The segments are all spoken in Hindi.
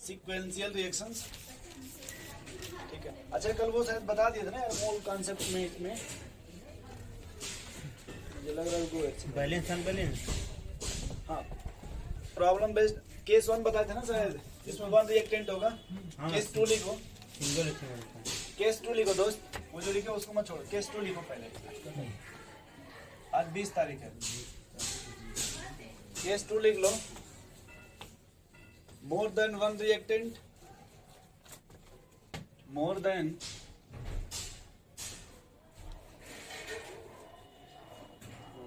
सीक्वेंशियल रिएक्शंस, ठीक है। अच्छा कल वो शायद बता दिए थे ना यार मोल कॉन्सेप्ट में, इसमें मुझे लग रहा है वो बैलेंस अनबैलेंस। हाँ प्रॉब्लम बेस्ड केस 1 बताए थे ना शायद, इसमें 1 रिएक्टेंट होगा। हाँ, केस 2 लिखो, सिंगल एक्सपेरिमेंट। केस 2 लिखो दोस्त, वो जो लिखे उसको मत छोड़ो, केस 2 लिखो पहले। आज 20 तारीख है, केस 2 लिख लो। More than 1 reactant, more than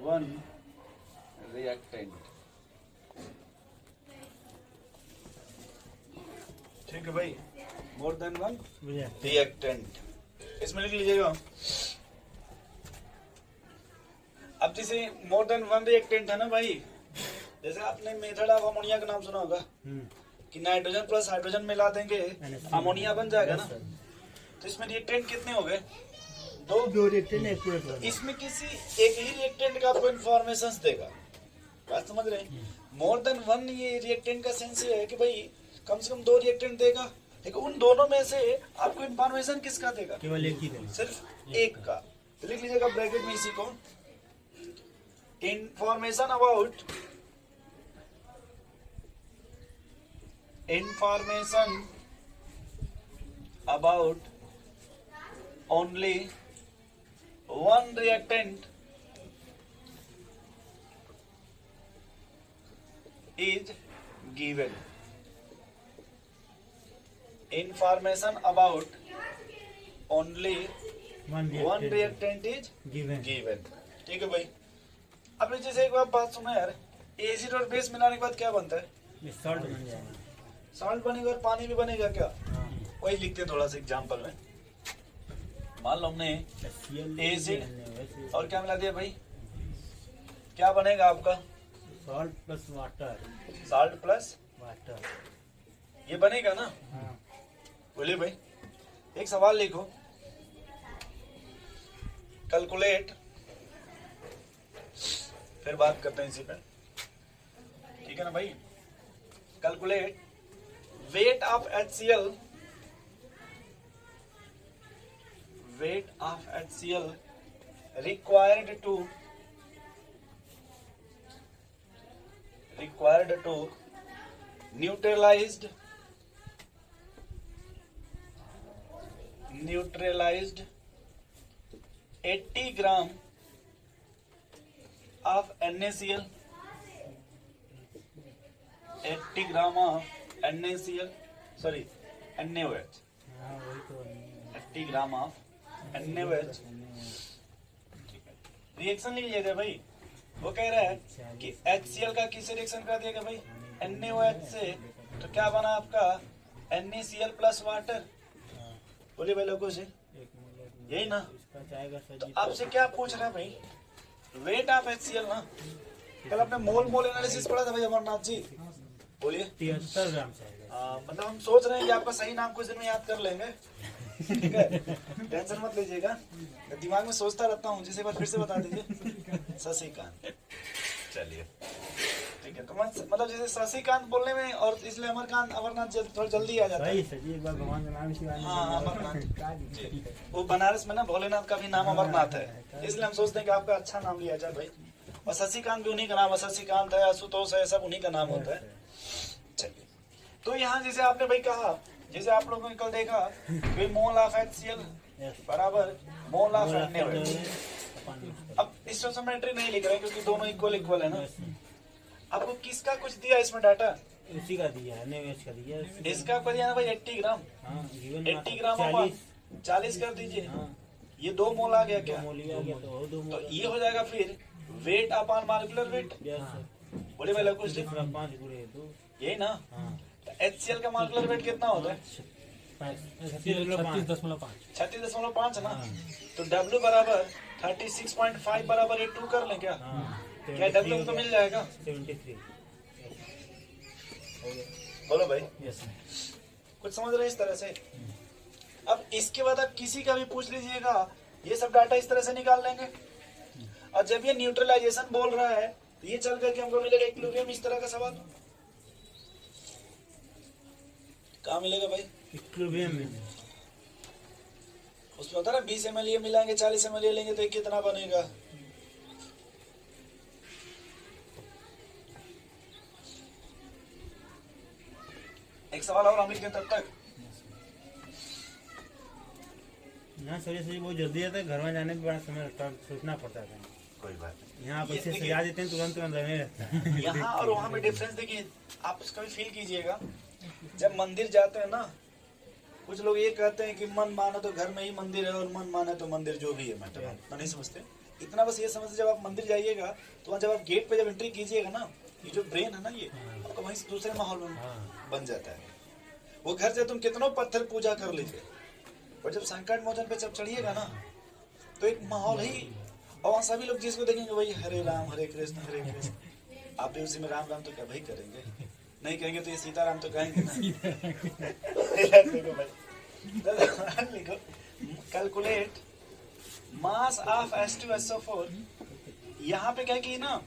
one reactant, ठीक है भाई। मोर देन 1 रिएक्टेंट, इसमें लिख लीजिएगा। अब जैसे मोर देन 1 रिएक्टेंट है ना भाई, जैसे आपने मेथड ऑफ अमोनिया का नाम सुना होगा कि नाइट्रोजन प्लस हाइड्रोजन मिला देंगे अमोनिया बन जाएगा ना। तो इसमें रिएक्टेंट कितने हो गए? दो रिएक्टेंट एक प्रोडक्ट। इसमें किसी एक ही रिएक्टेंट का आपको इन्फॉर्मेशन देगा, बात समझ रहे हैं? मोर देन 1 ये रिएक्टेंट का सेंस ये है कि भाई कम से कम 2 रिएक्टेंट देगा, लेकिन उन दोनों में से आपको इन्फॉर्मेशन किसका देगा? केवल एक ही देगा, सिर्फ एक का। तो लिख लीजिएगा ब्रैकेट में इसी को, information about only one reactant is given. Information about only one reactant is given. ठीक है भाई। अब जैसे एक बात सुना यार, एसिड और बेस मिलाने के बाद क्या बनता है? सॉल्ट बन जाएगा। सॉल्ट बनेगा और पानी भी बनेगा क्या? वही लिखते हैं थोड़ा सा एग्जांपल में। मान लो हमने एसिड और क्या मिला दिया भाई, क्या बनेगा आपका? Salt plus water. Salt plus water ये बनेगा ना? बोलिए भाई। एक सवाल लिखो, कैलकुलेट, फिर बात करते हैं इसी पे, ठीक है ना भाई? Calculate weight of HCl, weight of HCl required to neutralized 80 gram of NaCl, 80 gram of NaCl, sorry NaOH, 80 gram of NaOH। Reaction लीजिएगा भाई, वो कह रहा है कि HCl का किससे रिएक्शन कर दिया भाई? NaOH से। तो क्या बना आपका? NaCl plus water. बोलिए भाई लोगों से, यही ना? तो आपसे क्या पूछ रहा है भाई? वेट ऑफ HCl ना। कल आपने मोल एनालिसिस पढ़ा था भाई अमरनाथ जी, बोलिए। 73 ग्राम से। मतलब हम सोच रहे हैं कि आपका सही नाम कुछ दिन में याद कर लेंगे, ठीक है? टेंशन मत लीजिएगा, दिमाग में सोचता रहता हूँ। जिसे बार फिर से बता दीजिए। शशिकांत, चलिए ठीक है। तो मतलब जैसे शशिकांत बोलने में, और इसलिए अमरनाथ थोड़ा जल्दी आ जाता है। एक बार भगवान का नाम ही। हाँ अमरनाथ, वो बनारस में ना भोलेनाथ का भी नाम अमरनाथ है, इसलिए हम सोचते हैं कि आपका अच्छा नाम लिया जाए भाई। और शशिकांत भी उन्हीं का नाम है, शशिकांत है, आशुतोष है, सब उन्हीं का नाम होता है। चलिए, तो यहाँ जैसे आपने भाई कहा, जैसे आप लोगों ने कल देखा कि मोल ऑफ HCl बराबर मोल ऑफ NaOH। अब स्टोइकोमेट्री नहीं लिख रहे क्योंकि दोनों इक्वल है ना। आपको किसका कुछ दिया इसमें डाटा? इसी का दिया है, NaOH का दिया है। इसका आपको दिया ना भाई 80 ग्राम। 80 ग्राम 40 कर दीजिए, ये 2 मोल आ गया क्या? तो ये हो जाएगा फिर वेट अपॉन मॉलिक्यूलर वेट। बोले भाई कुछ यही ना? HCl का मॉलिक्यूलर वेट कितना होता है? 36.5 ना। तो W बराबर 36.5 बराबर 2 कर लें क्या? क्या W तो मिल जाएगा? 73। बोलो भाई, कुछ समझ रहे हैं इस तरह से? अब इसके बाद आप किसी का भी पूछ लीजिएगा, ये सब डाटा इस तरह से निकाल लेंगे। और जब ये न्यूट्रलाइजेशन बोल रहा है तो ये चल करके हमको मिलेगा इक्विलिब्रियम, इस तरह का सवाल। कहाँ मिलेगा भाई? इक्विलिब्रियम में। उसमें होता है ना 20 ml ये मिलाएंगे 40 ml ये लेंगे तो कितना बनेगा? एक सवाल और अमित के तब तक ना सही बहुत जल्दी आता है, घर में जाने में बड़ा समय लगता है, सोचना पड़ता है। कोई बात यहाँ आप ऐसे सजा देते हैं तुरंत तुरंत रहने लगता है। यहाँ और वहाँ में डिफरेंस देखिए, आप उसका भी फील कीजिएगा। जब मंदिर जाते हैं ना, कुछ लोग ये कहते हैं कि मन माने तो घर में ही मंदिर है और मन माने तो मंदिर जो भी है, मैटर तो नहीं समझते। इतना बस ये समझते जब आप मंदिर जाइएगा तो वहाँ जब आप गेट पे जब एंट्री कीजिएगा ना, ये जो ब्रेन है ना ये आपका वहीं से दूसरे माहौल में बन जाता है। वो घर से तुम कितनों पत्थर पूजा कर लीजिए, और जब संकट मोचन पे जब चढ़िएगा ना तो एक माहौल ही, और वहाँ सभी लोग जिसको देखेंगे वही हरे राम हरे कृष्ण हरे कृष्ण। आप भी उसी में राम राम तो क्या भाई करेंगे, नहीं कहेंगे तो ये सीताराम तो कहेंगे ना। देखो भाई, लिखो कैलकुलेट मास ऑफ H2SO4। यहाँ पे क्या कि ना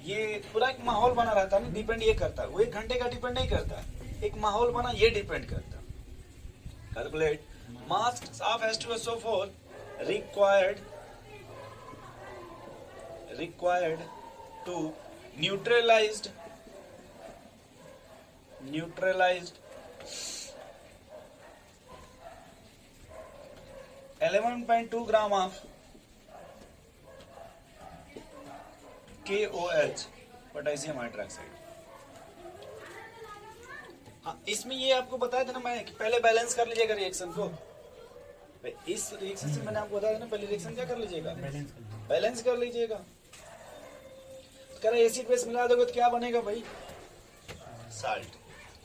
ये पूरा एक माहौल बना रहता है ना, डिपेंड ये करता है, वो 1 घंटे का डिपेंड नहीं करता, एक माहौल बना ये डिपेंड करता है। Calculate mass of H2SO4 required to neutralized 11.2 gram of KOH potassium hydroxide. हाँ, इसमें ये आपको बताया था ना मैं कि पहले बैलेंस कर लीजिएगा रिएक्शन को। इस रिएक्शन से मैंने आपको बताया था ना, पहले रिएक्शन क्या कर लीजिएगा, बैलेंस कर लीजिएगा। तो कह रहा एसिड बेस मिला दोगे तो क्या बनेगा भाई, साल्ट।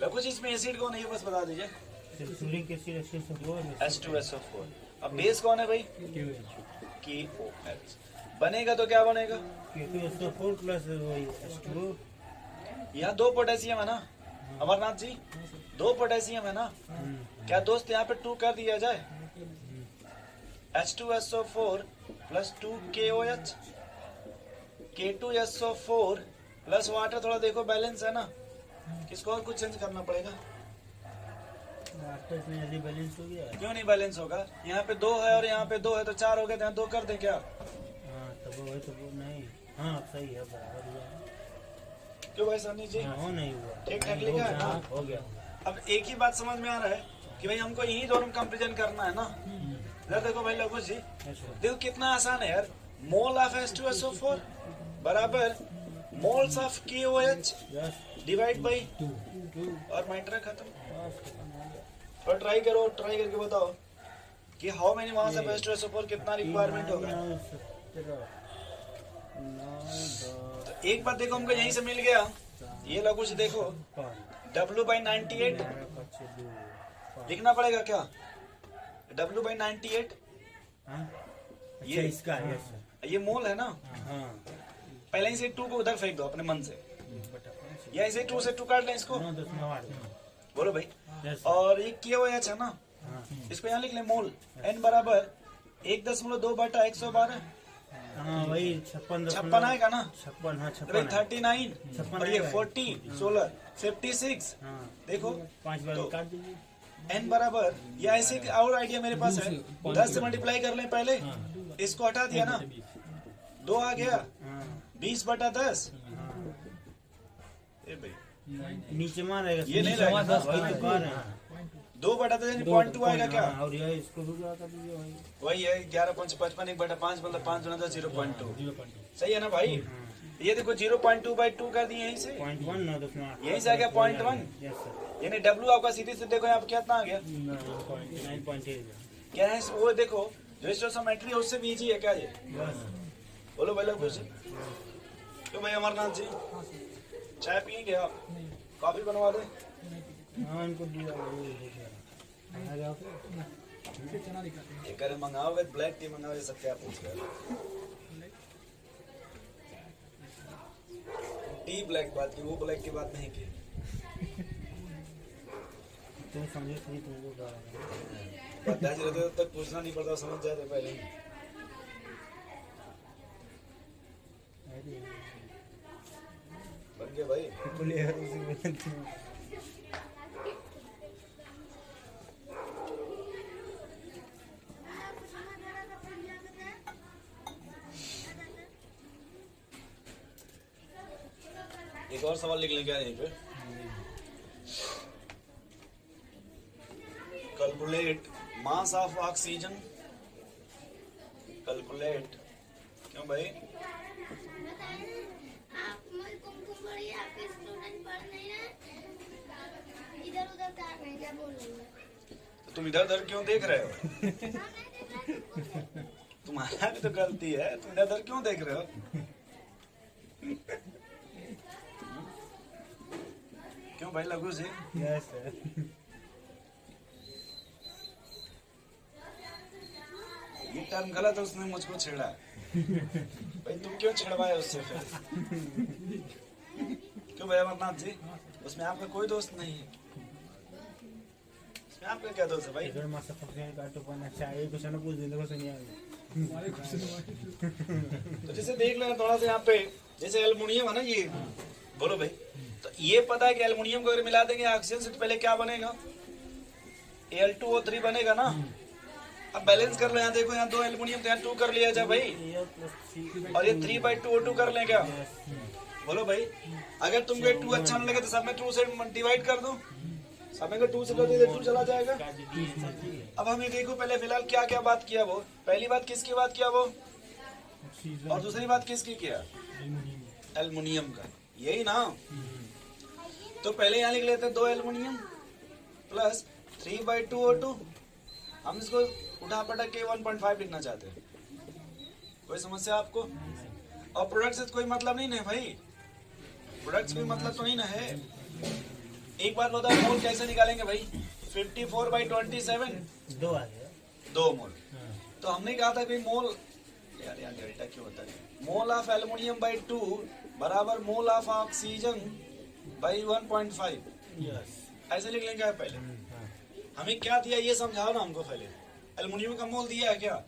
कुछ इसमें एसिड कौन है ये बस बता दीजिए, H2SO4। अब बेस कौन है भाई, KOH। बनेगा तो क्या बनेगा, K2SO4 प्लस H2O। यहाँ 2 पोटेशियम है ना अमरनाथ जी, 2 पोटेशियम है ना, क्या दोस्त यहाँ पे 2 कर दिया जाए, H2SO4 plus 2 KOH, K2SO4 plus water. थोड़ा देखो बैलेंस है ना, किसको और कुछ चेंज करना पड़ेगा, बैलेंस हो गया। क्यों नहीं बैलेंस होगा, यहाँ पे 2 है और यहाँ पे 2 है तो 4 हो गए, यहाँ 2 कर दे क्या, तो नहीं, हाँ सही है, बराबर हुआ। क्यों भाई सनी जी, हाँ, नहीं हुआ, ठीक ठाक लिखा है ना, हो गया। अब एक ही बात समझ में आ रहा है कि भाई हमको यही दोनों कंपेरिजन करना है ना। इधर देखो भाई लघु जी, देखो कितना आसान है यार, मोल ऑफ H2SO4 बराबर moles of KOH divide by 2 और मैटर खत्म। और ट्राई करो, ट्राई करके बताओ कि how many mass of H2SO4 कितना रिक्वायरमेंट होगा। तो एक बात देखो हमको यहीं से मिल गया, ये लघु जी देखो W/98 लिखना पड़ेगा क्या, W/98 ये इसका ये मोल है ना, पहले ही से 2 को उधर फेंक दो अपने मन से, या इसे 2 से 2 काट लें इसको, बोलो भाई। और ये KOH है ना, इसको यहाँ लिख लें मोल, N बराबर 1.2/112। वही 56 आएगा ना, 56, हाँ 39 और ये 40 16 56। देखो 5 बार काट दीजिए। N बराबर, या ऐसे और आइडिया मेरे पास है, 10 से मल्टीप्लाई कर लें पहले, इसको हटा दिया ना, 2 आ गया, 20/10। ए भाई नीचे मारेगा, ये नहीं रहेगा, 2/10 0.2 आएगा क्या, और ये इसको भी कर दीजिए भाई, वही है 11.55 1/5 मतलब 5 × 10 0.2। सही है ना भाई, ये देखो 0.2/2 कर दिए यहीं से, 0.1 ना तो यहीं से आ गया 0.1, यानी W आपका सीधे से देखो यहाँ पे कितना आ गया, 9.8 क्या है वो देखो जो स्टोइकोमेट्री है उससे भी इजी है क्या ये, बोलो भाई लोग कुछ। तो भाई अमरनाथ जी चाय पियेंगे आप, कॉफी बनवा दे, हाँ इनको दिया ये करे मंगाओगे ब्लैक टी मंगाओगे सब क्या पूछ रहे हो, टी ब्लैक बात की, वो ब्लैक की बात नहीं की, तुम समझे सही, तुमको पता ही रहते तक पूछना नहीं पड़ता, समझ जाते पहले ही। बन गया भाई, और सवाल लिख लें क्या यहीं पे? Calculate mass of oxygen. Calculate क्यों भाई? तो तुम इधर उधर क्यों देख रहे हो? तुम्हारा भी तो गलती है, तुम इधर उधर क्यों देख रहे हो? क्यों भाई लघु जी? Yes sir. ये टर्म गलत है, उसने मुझको छेड़ा। भाई तुम क्यों छेड़वाए उससे फिर? क्यों भाई अमरनाथ जी? उसमें आपका कोई दोस्त नहीं है। उसमें आपका क्या दोस्त है भाई? इधर मासा फंक्शन का तो पना चाहिए कुछ ना पूछ देखो सुनिए तो जैसे देख लेना थोड़ा सा यहाँ पे, जैसे एल्युमिनियम है ना ये, बोलो भाई। तो ये पता है कि एल्युमिनियम को अगर मिला देंगे ऑक्सीजन से तो पहले क्या बनेगा? Al2O3 बनेगा ना। अब बैलेंस कर लो, यहाँ देखो, यहाँ 2 एल्युमिनियम तो यहाँ 2 कर लिया जाए भाई, और ये 3/2O2 कर लें क्या? बोलो भाई। अगर तुमको 2 अच्छा नहीं लगे तो सब में 2 से डिवाइड कर दो, सब में 2 से कर दो, 2 चला जाएगा। अब हमें देखो पहले फिलहाल क्या क्या बात किया वो। पहली बात किसकी बात किया वो, और दूसरी बात किसकी किया? एल्युमिनियम का, यही ना। तो पहले यहाँ लिख लेते हैं 2 एल्युमिनियम प्लस 3/2O2। हम इसको उठा पटक के 1.5 लिखना चाहते हैं। कोई समस्या आपको? और प्रोडक्ट से कोई मतलब नहीं ना भाई, प्रोडक्ट से कोई मतलब तो नहीं ना है। एक बार बताओ मोल कैसे निकालेंगे भाई? 54/27 2 आ गया 2 मोल। तो हमने कहा था कि मोल, यार यहाँ डेल्टा क्यों होता है? मोल ऑफ एल्युमिनियम बाई 2 बराबर mole of oxygen by 1.5। Yes ऐसे लिख लेंगे पहले। हमें क्या दिया ये समझाओ ना हमको पहले। एल्युमिनियम का मोल दिया है क्या?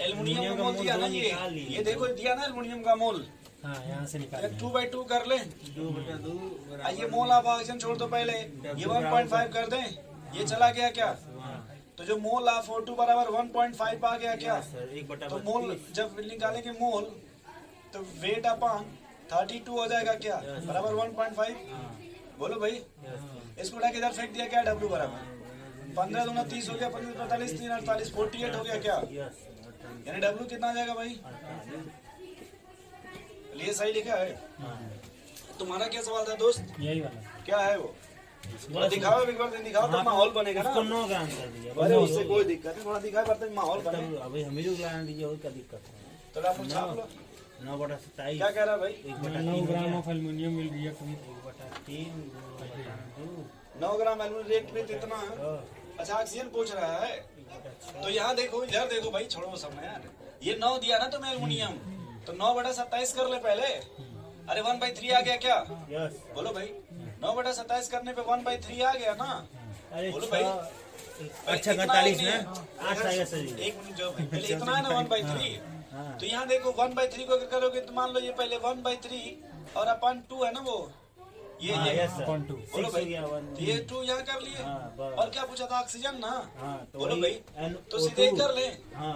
एल्युमिनियम का मोल दिया ना, ये देखो दिया ना एल्युमिनियम का मोल। हाँ यहाँ से निकाल 2/2 कर ले। 2/2 ये मोल ऑफ ऑक्सीजन छोड़ दो पहले, ये 1.5 कर दें, ये चला गया क्या? तो जो मोल ऑफ O2 बराबर 1.5 आ गया क्या? तो मोल जब निकालेंगे मोल तो वेट अपॉन 32 हो जाएगा क्या? बराबर 1.5। बोलो भाई। इसको उठा के इधर फेंक दिया क्या? W बराबर 15 दूना 30 हो गया, 15 45 3 48 48 हो गया क्या? यानी W कितना आ जाएगा भाई? ये सही लिखा है। तुम्हारा क्या सवाल था दोस्त? यही वाला क्या है वो? दिखाओ एक बार, दिखाओ तो माहौल बनेगा ना। उसको 9 ग्राम कर दिया। अरे उससे कोई दिक्कत नहीं, थोड़ा दिखाए पर माहौल बने। अभी हमें जो ग्राम दीजिए और क्या दिक्कत है? तो आप छाप लो। 9/27 क्या कह रहा है भाई? 9 ग्राम ऑफ एल्युमिनियम मिल गया। 1/3 9 ग्राम एल्युमिनियम रेट भी इतना है। अच्छा ऑक्सीजन पूछ रहा है, तो यहाँ देखो, इधर देखो भाई, छोड़ो समय यार। ये 9 दिया ना तुम्हें एल्युमिनियम, तो 9/27 कर ले पहले। अरे 1/3 आ गया क्या? यस बोलो भाई। 9/27 करने पे 1/3 आ गया ना। अरे बोलो भाई। अच्छा 48 ना 8 आएगा सर। एक मिनट जो भाई, पहले इतना है ना 1/3। तो यहाँ देखो 1/3 को अगर करोगे तो मान लो ये पहले 1/3 और अपन 2 है ना वो, ये बोलो भाई। ये 2 यहाँ कर लिए। और क्या पूछा था? ऑक्सीजन ना। बोलो भाई। तो सीधे कर ले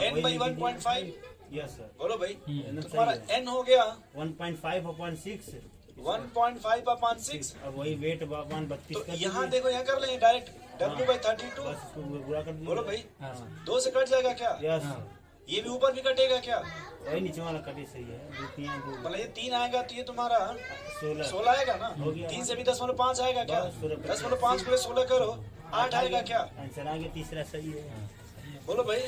N/1.5। Yes sir. बोलो भाई। तुम्हारा N हो गया 1.5/6 1.5/6। अब वही वेट 132 तो यहाँ देखो, यहाँ कर ले डायरेक्ट W/32। बस इसको पूरा कर दीजिए। बोलो भाई। 2 से कट जाएगा क्या? यस ये भी ऊपर भी कटेगा क्या? वही नीचे वाला कटे सही है। 2 3 2 मतलब ये 3 आएगा तो ये तुम्हारा 16 आएगा ना। 3 से भी 10.5 आएगा क्या? 10.5 को 16 करो, 8 आएगा क्या? आंसर आगे तीसरा सही है। बोलो भाई।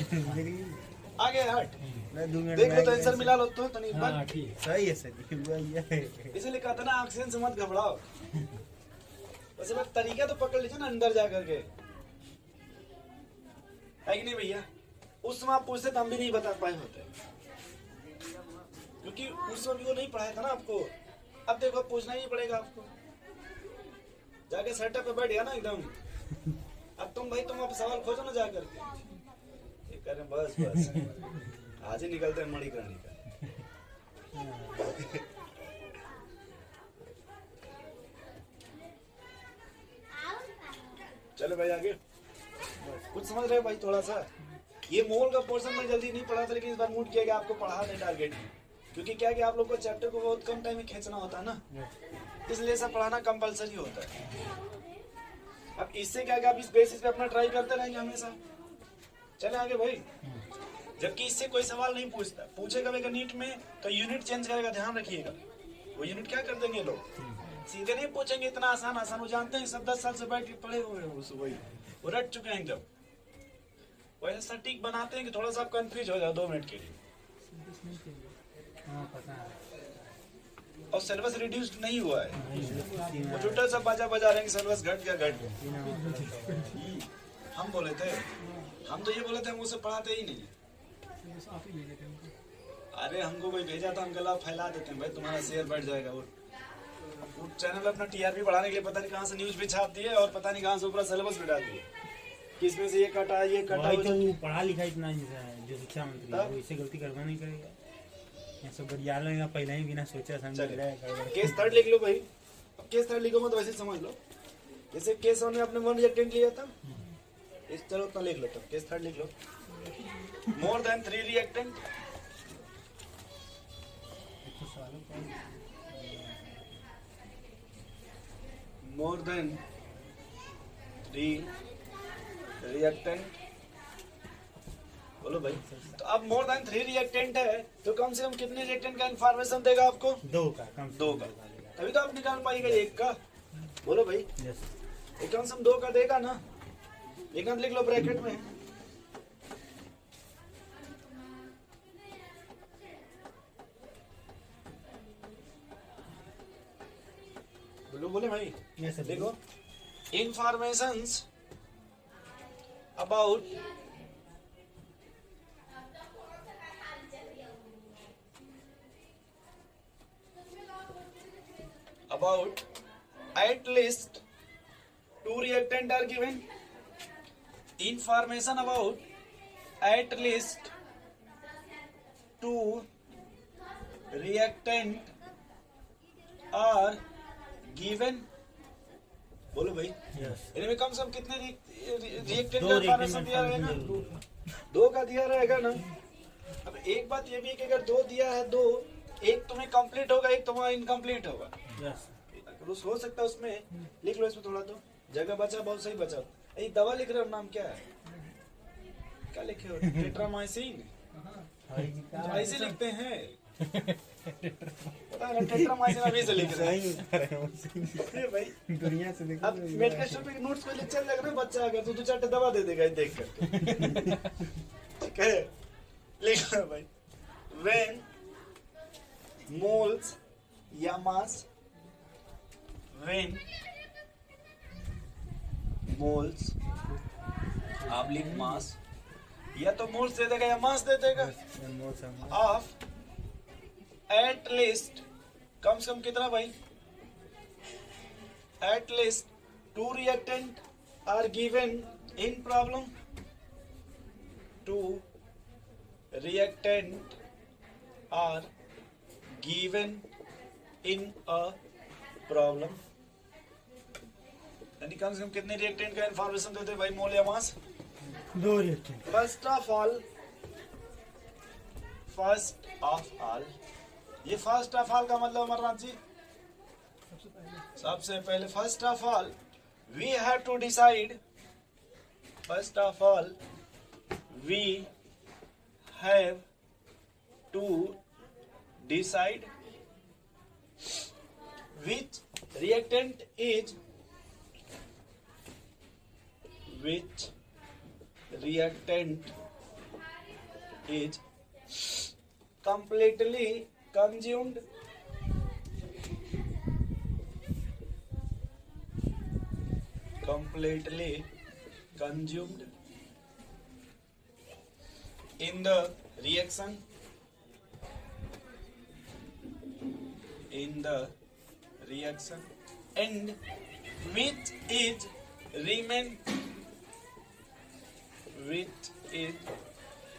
आगे 8 देख लो तो आंसर मिला लो तो नहीं बन। सही है सर। इसलिए कहता ना ऑक्सीजन से मत घबराओ। वैसे मैं तरीका तो पकड़ लीजिए ना अंदर जा करके, है कि नहीं भैया? उस समय आप पूछते तो हम भी नहीं बता पाए होते, क्योंकि उस समय वो नहीं पढ़ाया था ना आपको। अब देखो पूछना ही पड़ेगा आपको। जाके सेटअप पे बैठ गया ना एकदम। अब तुम भाई तुम अब सवाल खोजो ना जा करके। ये करें बस बस आज ही निकलते हैं मणिकर्णी का। चलो भाई आगे। कुछ समझ रहे हो भाई? थोड़ा सा ये मोल का पोर्शन में जल्दी नहीं पढ़ा था, लेकिन इस बार मूड किया कि आपको पढ़ा नहीं टारगेट, क्योंकि क्या कि आप लोग को चैप्टर को बहुत कम टाइम में खींचना होता है ना, इसलिए सब पढ़ाना कंपलसरी होता है। अब इससे क्या कि आप इस बेसिस पे अपना ट्राई करते रहेंगे हमेशा। चले आगे भाई। जबकि इससे कोई सवाल नहीं पूछता, पूछेगा कभी नीट में तो यूनिट चेंज करेगा, ध्यान रखिएगा। वो यूनिट क्या कर देंगे लोग, सीधे नहीं पूछेंगे इतना आसान आसान। वो जानते हैं सब 10 साल से बैठ के पढ़े हुए हैं, वही वो रट चुके हैं। जब वो ऐसा सटीक बनाते हैं कि थोड़ा सा आप कंफ्यूज हो जाओ 2 मिनट के लिए। और सिलेबस रिड्यूस्ड नहीं हुआ है, वो झूठा सब बाजा बजा रहे हैं कि सिलेबस घट गया घट गया। हम बोले थे, हम तो ये बोले थे हम उसे पढ़ाते ही नहीं। अरे हमको कोई भेजा था, हम गला फैला देते हैं भाई, तुम्हारा शेयर बढ़ जाएगा। वो चैनल अपना टीआरपी बढ़ाने के लिए पता नहीं कहाँ से न्यूज भी छाप दिए और पता नहीं कहाँ से ऊपर सिलेबस भी डाल दिए, किसमें से ये कटा ये कटा। तो पढ़ा लिखा इतना जो शिक्षा मंत्री है, वो इससे गलती करवा नहीं करेगा। ये सब बढ़िया लगेगा, पहले ही बिना सोचा समझे। केस 3 लिख लो भाई। केस 3 लिखो मत, वैसे समझ लो। जैसे केस 1 में आपने 1 रिएक्टेंट लिया था, इस चलो उतना लिख लो। तब केस 3 लिख लो। More than 3 reactant, more than 3 reactant. बोलो भाई। तो अब मोर देन 3 रिएक्टेंट है तो कम से कम कितने रिएक्टेंट का इंफॉर्मेशन देगा आपको? 2 का, कम 2 का। तभी तो आप निकाल पाएगा 1 का। बोलो भाई। यस। कम से कम 2 का देगा ना। एक लिख लो ब्रैकेट में। बोलो बोले भाई। यस। देखो, informations about at least 2 reactant are given. Information about at least 2 reactant are given. बोलो भाई। इनमें कम से कम कितने रिएक्टेंट का इंफॉर्मेशन दिया रहेगा? 2 का दिया रहेगा ना। अब एक बात ये भी है कि अगर 2 दिया है, 2 एक तुम्हें कंप्लीट होगा, एक तुम्हारा इनकम्प्लीट होगा। यस। हो सकता है उसमें लिख लो, इसमें थोड़ा तो जगह बचा, बहुत सही बचा। ये दवा लिख रहे हो, नाम क्या है, क्या लिखे हो? टेट्रामाइसिन। ऐसे लिखते हैं, पता है ना? टेट्रामाइसिन अभी से लिख रहे हैं भाई। दुनिया से देखो। अब मेडिकेशन पे नोट्स पे चल लग रहा है बच्चा, अगर तो 2-4 दवा दे देगा देख कर। ठीक है, लिखो भाई। When moles या mass, when moles आप लिख mass, या तो moles दे देगा या mass दे देगा। of at least, कम से कम कितना भाई? At least 2 reactant are given in problem. 2 reactant are given in a problem. यानी कम से कम कितने रिएक्टेंट का इंफॉर्मेशन देते भाई, मोल या mass? 2 reactant. First of all, ये फर्स्ट ऑफ ऑल का मतलब अमरनाथ जी, सबसे पहले first of all we have to decide, first of all we have to decide which reactant is completely consumed in the reaction, and which is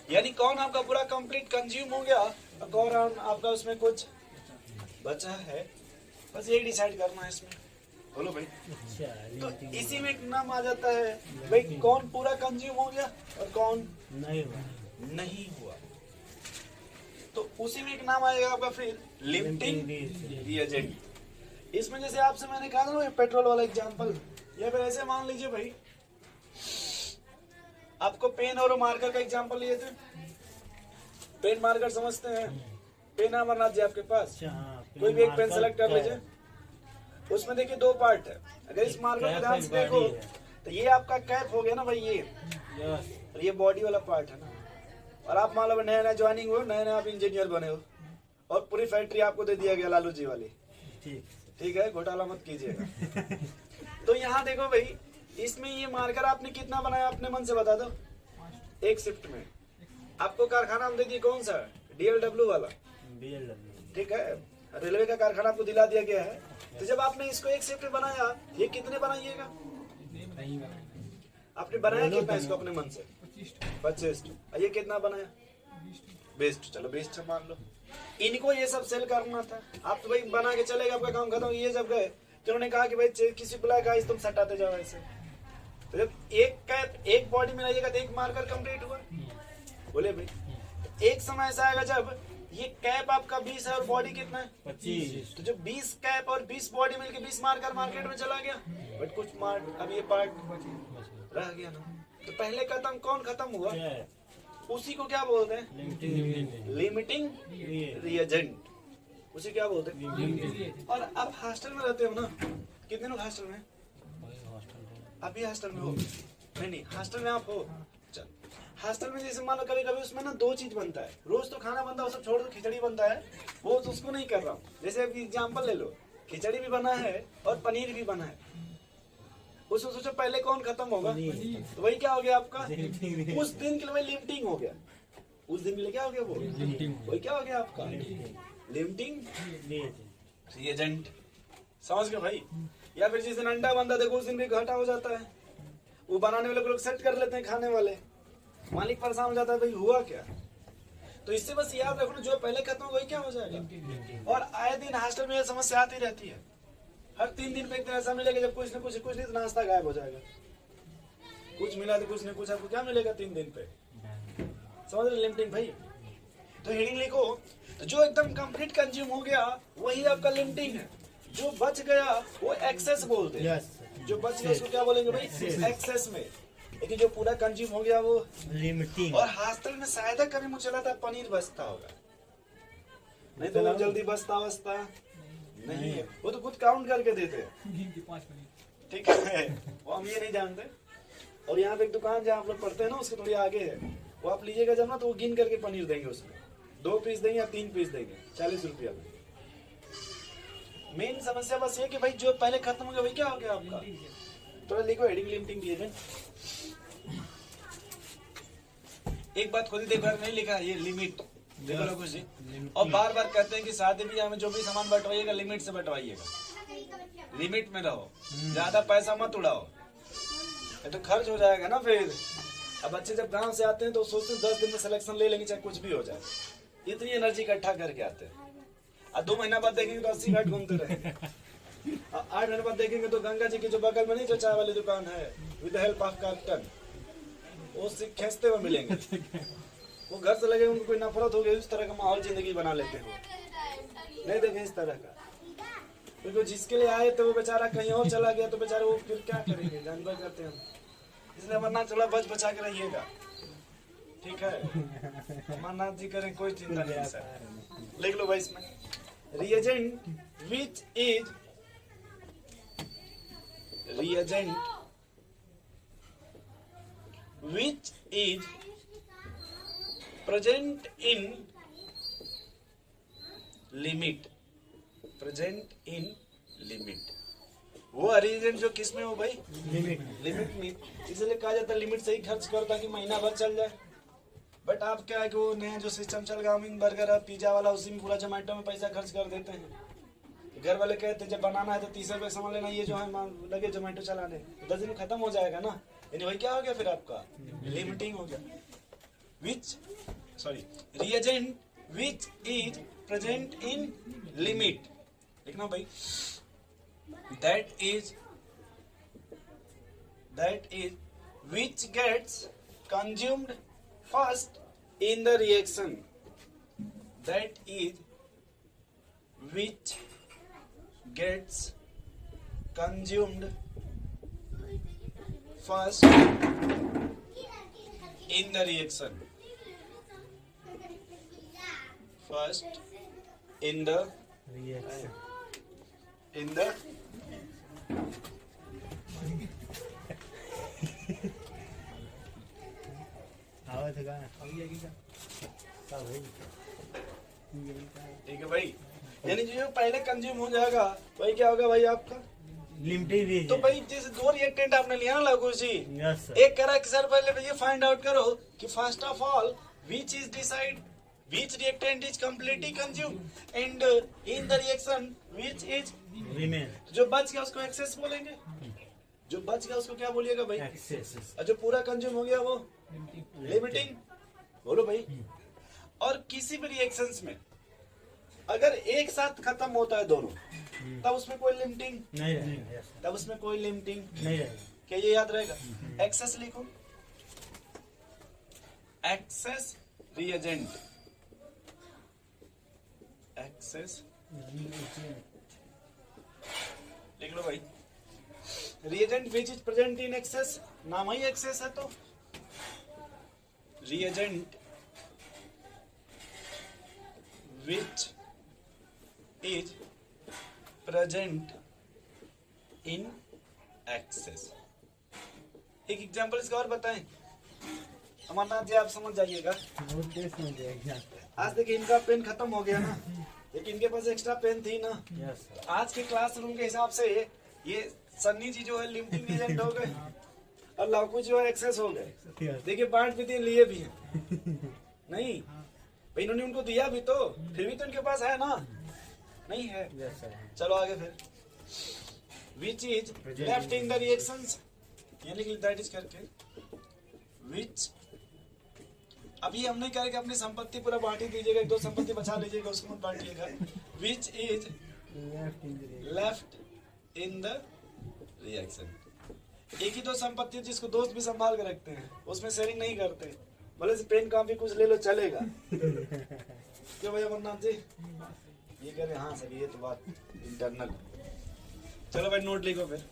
यानी कौन आपका पूरा कंप्लीट कंज्यूम हो गया और कौन आपका उसमें कुछ बचा है, बस यही डिसाइड करना है इसमें। बोलो भाई। तो इसी में एक नाम आ जाता है भाई, कौन पूरा कंज्यूम हो गया और कौन नहीं हुआ। तो उसी में एक नाम आएगा आपका फिर लिमिटिंग रिएजेंट। इसमें जैसे आपसे मैंने कहा ना पेट्रोल वाला एग्जांपल, या फिर ऐसे मान लीजिए भाई आपको पेन और मार्कर का एग्जांपल लिए थे। पेन मार्कर समझते हैं, पेन अमरनाथ जी आपके पास, कोई भी एक पेन सेलेक्ट कर लीजिए। उसमें देखिए दो पार्ट है, अगर इस मार्कर में ध्यान से देखो तो ये आपका कैप हो गया ना भाई, ये और ये बॉडी वाला पार्ट है ना। और आप मान लो नया नया ज्वाइनिंग हो, नए नए आप इंजीनियर बने हो और पूरी फैक्ट्री आपको दे दिया गया लालू जी वाली, ठीक है, घोटाला मत कीजिएगा। तो यहाँ देखो भाई, इसमें ये मार्कर आपने कितना बनाया अपने मन से बता दो। एक शिफ्ट में आपको कारखाना हम दे दिए कौन सा, DLW वाला, ठीक है, रेलवे का कारखाना आपको दिला दिया गया है। तो जब आपने इसको एक शिफ्ट में बनाया, ये कितने बनाइएगा, आपने बनाया कितना इसको अपने मन से, 25। ये कितना बनाया, 20। चलो 20 मान लो। इनको ये सब सेल करना था, आप तो भाई बना के चलेगा, आपका काम खत्म। ये जब गए तो उन्होंने कहा कि भाई किसी ब्लैक आइस तुम सटाते जाओ ऐसे। तो जब एक कैप एक बॉडी में लाइएगा तो एक मार्कर कंप्लीट हुआ, बोले भाई। एक समय ऐसा आएगा जब ये कैप आपका 20 है और बॉडी कितना है, 25। तो जब 20 कैप और 20 बॉडी मिलके 20 मार्कर मार्केट में चला गया, बट कुछ अब ये पार्ट रह गया ना। तो पहले खत्म, कौन खत्म हुआ, उसी को क्या बोलते हैं, लिमिटिंग रिएजेंट। उसे क्या बोलते हैं। और आप हॉस्टल में रहते हो ना, कितने लोग हॉस्टल में, आप भी हॉस्टल में हो, नहीं हॉस्टल में आप हो। चल हॉस्टल में जैसे मान लो कभी कभी उसमें ना 2 चीज बनता है, रोज तो खाना बनता है, वो सब छोड़ दो, खिचड़ी बनता है, वो तो उसको नहीं कर रहा हूँ। जैसे अभी एग्जाम्पल ले लो, खिचड़ी भी बना है और पनीर भी बना है, उसमें सोचो पहले कौन खत्म होगा, तो वही क्या हो गया आपका, उस दिन के लिए लिमिटिंग हो गया, उस दिन के लिए क्या हो गया, वो वही क्या हो गया आपका लिमिटिंग रिएजेंट। समझ गए भाई। या फिर जिस दिन अंडा बनता देखो उस दिन भी घाटा हो जाता है, वो बनाने वाले लोग सेट कर लेते हैं, खाने वाले मालिक परेशान हो जाता है, भाई हुआ क्या। तो इससे बस याद रखो जो पहले खत्म हो वही क्या हो जाएगा। और आए दिन हॉस्टल में यह समस्या आती रहती है, हर 3 दिन पे एक दिन ऐसा मिलेगा जब कुछ नहीं तो नाश्ता गायब हो जाएगा, कुछ मिला तो कुछ न कुछ आपको क्या मिलेगा 3 दिन पे। समझ रहे लिमिटिंग भाई। तो हेडिंग लिखो, तो जो एकदम कंप्लीट कंज्यूम हो गया वही आपका लिमिटिंग है, जो बच गया वो एक्सेस बोलते हैं। जो बच गया उसको क्या बोलेंगे भाई, एक्सेस में। लेकिन जो पूरा कंज्यूम हो गया वो लिमिटिंग। और हॉस्टल में शायद कभी मुझे चला था पनीर बचता होगा, नहीं तो जल्दी बचता नहीं है, वो तो खुद काउंट करके देते हैं, ठीक है, वो हम ये नहीं जानते। और यहाँ पे एक दुकान जहाँ आप लोग पढ़ते हैं ना उसके थोड़ी आगे है, वो आप लीजिएगा जब ना तो वो गिन करके पनीर देंगे, उसमें 2 पीस देंगे या 3 पीस देंगे 40 रुपया में। मेन समस्या बस ये कि भाई जो पहले खत्म हो गया वही क्या हो गया आपका। थोड़ा लिखो हेडिंग लिमिटिंग रिएजेंट। एक बात खुद ही देखो नहीं लिखा ये लिमिट, देखो लोग जी। और बार बार कहते हैं कि शादी ब्याह में जो भी सामान बंटवाइएगा लिमिट से बंटवाइएगा, लिमिट में रहो, ज्यादा पैसा मत उड़ाओ, ये तो खर्च हो जाएगा ना फिर। अब बच्चे जब गांव से आते हैं तो सोचते हैं 10 दिन में सिलेक्शन ले लेंगे चाहे कुछ भी हो जाए, इतनी एनर्जी इकट्ठा करके आते हैं। और 2 महीना बाद देखेंगे तो 80 घाट घूमते रहेंगे। 8 महीने बाद देखेंगे तो गंगा जी की जो बगल में नहीं जो चाय वाली दुकान है, with the help of captain, वो खींचते हुए मिलेंगे। वो घर से लगे उनको कोई नफरत हो गई, उस तरह का माहौल जिंदगी बना लेते हैं, नहीं देखें इस तरह का। क्योंकि जिसके लिए आए तो वो बेचारा कहीं और चला गया तो बेचारा वो फिर क्या करेंगे, जानवर करते हैं। इसलिए अमरनाथ चला बचा के रहिएगा, ठीक है। अमरनाथ जी करें कोई चिंता नहीं सर। लिख लो भाई इसमें, reagent which is present in limit, present in limit. वो रिएजेंट जो किस में हो भाई, लिमिट में। इसलिए कहा जाता है लिमिट से ही खर्च करो ताकि महीना भर चल जाए। बट आप क्या है कि वो नया जो सिस्टम चल गया बर्गर और पिज्जा वाला, उसी में पूरा जोमेटो में पैसा खर्च कर देते हैं। घर वाले कहते हैं जब बनाना है तो 30 रुपये सामान लेना, ये जो है लगे जोमेटो चलाने, 10 दिन खत्म हो जाएगा ना। यानी वही क्या हो गया फिर आपका लिमिटिंग हो गया। Reagent which is present in limit, लिखना भाई। That is which gets consumed first in the reaction, that is which gets consumed first in the reaction. First in the आवाज का सब है ठीक है भाई, यानी जो पहले कंज्यूम हो जाएगा वही क्या होगा भाई आपका लिमिटेड। तो भाई जैसे दो रिएक्टेंट आपने लिया ना लघु जी, यस सर। एक कह रहा है कि सर पहले भैया फाइंड आउट करो कि first of all which is decide which reactant is completely consumed and in the reaction which is remain जो बच गया उसको एक्सेस बोलेंगे, जो बच गया उसको क्या बोलिएगा भाई, एक्सेस। और जो पूरा कंज्यूम हो गया वो लिमिटिंग। बोलो भाई। और किसी भी रिएक्शंस में अगर एक साथ खत्म होता है दोनों, तब उसमें कोई लिमिटिंग नहीं रहेगा, तब उसमें कोई लिमिटिंग नहीं रहेगा। क्या ये याद रहेगा? एक्सेस लिखो, एक्सेस रिएजेंट, एक्सेस लिख लो भाई। Reagent which is present in excess, नाम ही एक्सेस है तो reagent which is present in excess. एक एग्जांपल इसका और बताएं अमरनाथ जी, आप समझ जाइएगा। आज देखिए इनका पेन खत्म हो गया ना, लेकिन इनके पास एक्स्ट्रा पेन थी ना। यस आज के क्लासरूम के हिसाब से ये सन्नी जी जो है लिमिटिंग एजेंट हो गए और लाखों जो है एक्सेस हो गए। देखिए बांट भी दिए, लिए भी हैं नहीं भाई, इन्होंने उनको दिया भी तो फिर भी तो इनके पास है ना, नहीं है। Yes sir. चलो आगे फिर, विच is left in the reactions, ये लिख लेता है करके विच। अभी हम नहीं करेंगे, अपनी संपत्ति पूरा बांट ही दीजिएगा, एक दो संपत्ति बचा लीजिएगा, उसको मत बांटिएगा। Which is left in the reaction, एक ही दो संपत्ति जिसको दोस्त भी संभाल के रखते हैं, उसमें शेयरिंग नहीं करते। भले से पेन कॉपी कुछ ले लो चलेगा। क्यों भैया अमरनाथ जी ये कह रहे? हाँ सर ये तो बात इंटरनल। चलो भाई नोट लिखो फिर,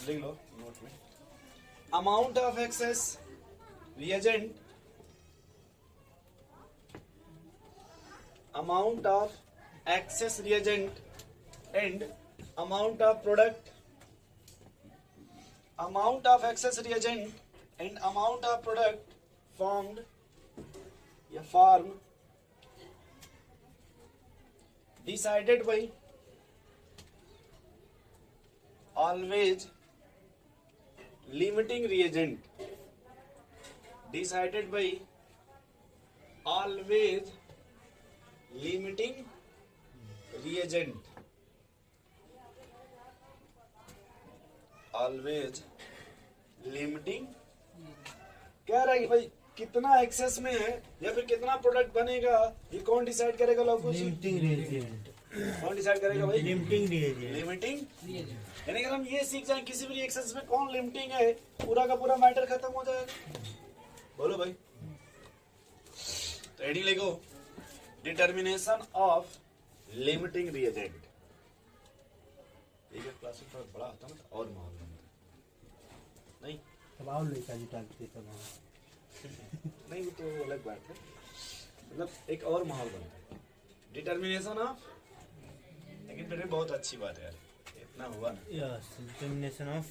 लिख लो नोट में। Amount of access reagent, amount of access reagent and amount of product, amount of excess reagent and amount of product formed या form decided by always limiting reagent, decided by always limiting reagent, always limiting. कह रहा है कि भाई कितना एक्सेस में है या फिर कितना प्रोडक्ट बनेगा, ये कौन डिसाइड करेगा? लोगों लिमिटिंग रिएजेंट। कौन डिसाइड करेगा भाई? Limiting reagent. लिमिटिंग, यानी अगर हम ये सीख जाए किसी भी एक्सेस में कौन लिमिटिंग है, पूरा का पूरा मैटर खत्म हो जाएगा। बोलो भाई। तो हेडिंग लिखो, determination of limiting reagent. Class में थोड़ा बड़ा होता है ना और माहौल नहीं, तब और लड़का जुटाते तब हम नहीं, वो तो अलग बात है, मतलब एक और माहौल बनता है। डिटर्मिनेशन ऑफ, लेकिन फिर भी बहुत अच्छी बात है यार, इतना हुआ ना। Yes, determination of.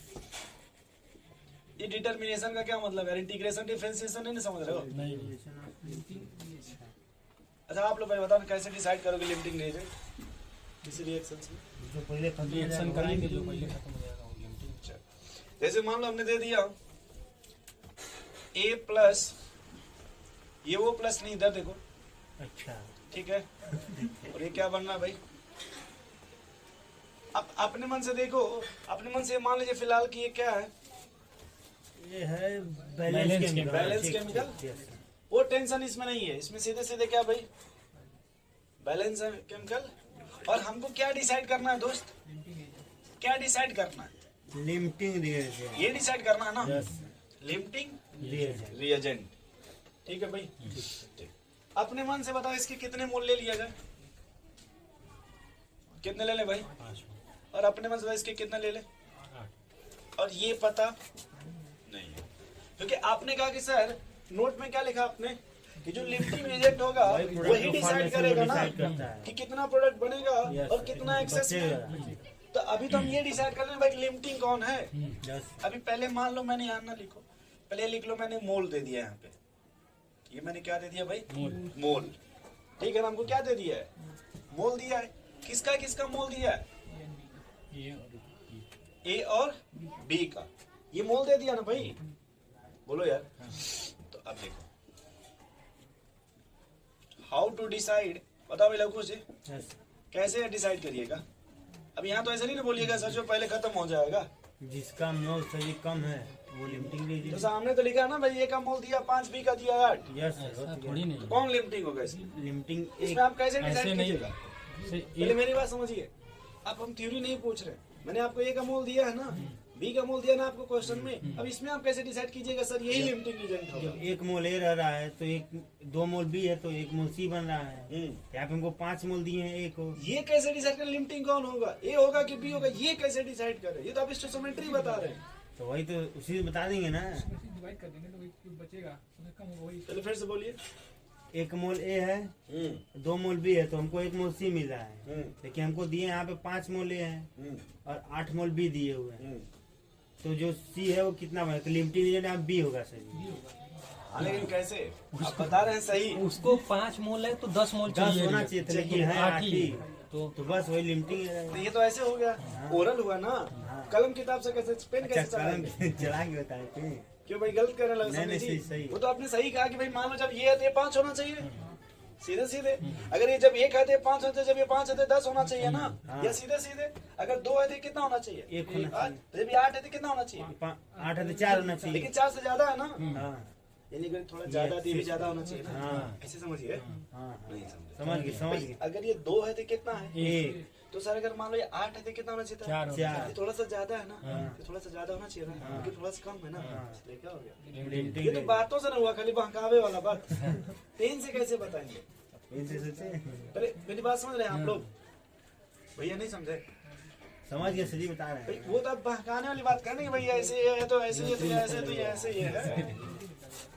ये डिटर्मिनेशन का क्या मतलब है? इंटीग्रेशन डिफरेंशिएशन नहीं समझ रहे हो? नहीं। अच्छा आप लोग भाई बताओ कैसे डिसाइड करोगे लिमिटिंग रिएजेंट किसी रिएक्शन से? जो पहले रिएक्शन करेंगे, जो पहले खत्म हो जाएगा वो लिमिटिंग। जैसे मान लो हमने दे दिया A प्लस, ये वो प्लस नहीं, इधर देखो। अच्छा ठीक है, और ये क्या बनना है भाई? अब अपने मन से देखो, अपने मन से मान लीजिए फिलहाल कि ये क्या है? ये है बैलेंस केमिकल। बैलेंस केमिकल, वो टेंशन इसमें नहीं है, इसमें सीधे सीधे क्या भाई? Balance chemical. और हमको क्या डिसाइड करना है दोस्त? क्या डिसाइड करना है? Limiting reagent. ये डिसाइड करना है ना, यस, लिमिटिंग रिएजेंट। रिएजेंट। ठीक है भाई, ठीक। अपने मन से बताओ इसके कितने मोल ले लिया जाए, कितने ले ले भाई, 5। और अपने मन से इसके कितने ले ले, 8। और ये पता नहीं है, क्योंकि आपने कहा कि सर नोट में क्या लिखा आपने कि जो लिफ्टिंग एजेंट होगा वही डिसाइड करेगा ना कि कितना प्रोडक्ट बनेगा और कितना एक्सेस में। तो अभी तो हम ये डिसाइड कर रहे हैं भाई लिमिटिंग कौन है। अभी पहले मान लो मैंने यहाँ ना लिखो, पहले लिख लो मैंने मोल दे दिया यहाँ पे, ये मैंने क्या दे दिया भाई, मोल। ठीक है ना, हमको क्या दे दिया है, मोल दिया है। किसका किसका मोल दिया है, ए और बी का, ये मोल दे दिया ना भाई, बोलो यार। तो अब देखो हाउ टू डिसाइड, बताओ भाई लघु से कैसे डिसाइड करिएगा। अब यहाँ तो ऐसे नहीं ना बोलिएगा सर जो पहले खत्म हो जाएगा, जिसका मोल सही कम है वो लिमिटिंग लीजिए। तो सामने तो लिखा ना भाई, ए का मोल दिया 5, बी का दिया 8। यस थोड़ी नहीं, तो कौन लिमिटिंग होगा इसकी, लिमिटिंग इसमें आप कैसे ऐसे डिसाइड नहीं कीजिएगा। से पहले मेरी बात समझिए, अब हम थ्योरी नहीं पूछ रहे, मैंने आपको ए का मोल दिया है ना, बी का मोल दिया ना आपको क्वेश्चन में, अब इसमें आप कैसे डिसाइड कीजिएगा सर यही लिमिटिंग एजेंट होगा। जब एक मोल ए रह रहा है तो एक 2 मोल बी है तो 1 मोल सी बन रहा है। यहाँ पे हमको 5 मोल दिए हैं ए को, ये कैसे डिसाइड करें लिमिटिंग कौन होगा, ए होगा कि बी होगा, ये कैसे डिसाइड करें, ये तो आप स्टोइकोमेट्री बता रहे हैं। तो वही तो उसी से बता देंगे ना। डिवाइड कर देंगे तो वही बचेगा, उसमें कम होगा वही। चलो फिर से बोलिए। 1 मोल ए है, 2 मोल बी है तो हमको 1 मोल सी मिल रहा है। लेकिन हमको दिए यहाँ पे 5 मोल ए हैं और 8 मोल बी दिए हुए हैं। तो जो सी है वो कितना बना, तो लिमिटिंग एजेंट यहाँ बी होगा सही। हाँ, लेकिन कैसे आप बता रहे हैं सही, उसको 5 मोल है तो 10 मोल 10 होना चाहिए था, लेकिन है 8 ही, तो तो बस वही लिमिटिंग तो ये तो ऐसे हो गया, ओरल हुआ ना, कलम किताब से कैसे, पेन अच्छा कैसे चलाएंगे। चला के बताए। क्यों भाई गलत करने लगा, नहीं, समझे जी? सही। वो तो आपने सही कहा कि भाई मान लो जब ये है तो ये 5 होना चाहिए, सीधे सीधे। अगर ये जब 1 है तो ये 5 होता है, जब ये 5 है तो 10 होना चाहिए ना, या सीधे सीधे। अगर 2 है तो कितना होना चाहिए, 1 होना चाहिए। तो जब ये 8 है तो कितना होना चाहिए, 8 है तो 4 होना चाहिए। लेकिन 4 से ज्यादा है ना, हाँ यानी अगर थोड़ा ज्यादा भी ज्यादा होना चाहिए ना, हाँ। ऐसे समझिए। हाँ नहीं समझे, समझ गए। अगर ये 2 है तो कितना है, 1 तो सर अगर मान लो ये 8 है तो कितना होना चाहिए था, 4 ये थोड़ा सा ज्यादा है ना, हाँ। ये थोड़ा सा ज्यादा होना चाहिए ना, क्योंकि थोड़ा सा कम है ना, हाँ। इसलिए क्या हो गया। ये लिमिटिंग तो बातों से ना हुआ, खाली बहकावे वाला बात। पेन से कैसे बताएंगे, इनसे सोचे अरे मेरी बात समझ रहे हैं आप लोग, भैया नहीं समझे, समझ गए, सही बता रहे भाई हैं। वो तो अब बहकाने वाली बात करने की, भैया ऐसे ये है तो ऐसे ये, तो ये ऐसे तो ये ऐसे ये है,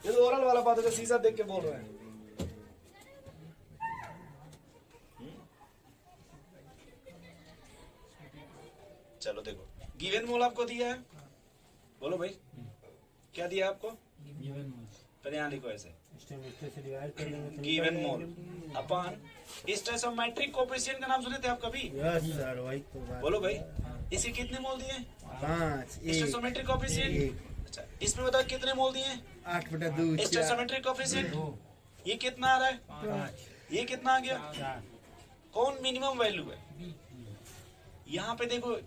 ये तो ओरल वाला बात है, शीशा देख के बोल रहे हैं। चलो देखो, गिवन मोल आपको दिया है, बोलो भाई क्या दिया आपको, पर यहाँ लिखो ऐसे, से डिवाइड कर देंगे तो given mole upon stoichiometric coefficient का नाम सुने थे आप कभी, यस सर वही तो बात। बोलो भाई इसे कितने मोल दिए, 5 स्टोइकोमेट्रिक कोएफिशिएंट। अच्छा इसमें बताओ कितने मोल दिए, 8/2 स्टोइकोमेट्रिक कोएफिशिएंट। ये कितना आ रहा है, ये कितना आ गया, 4 कौन मिनिमम वैल्यू है, यहाँ पे देखो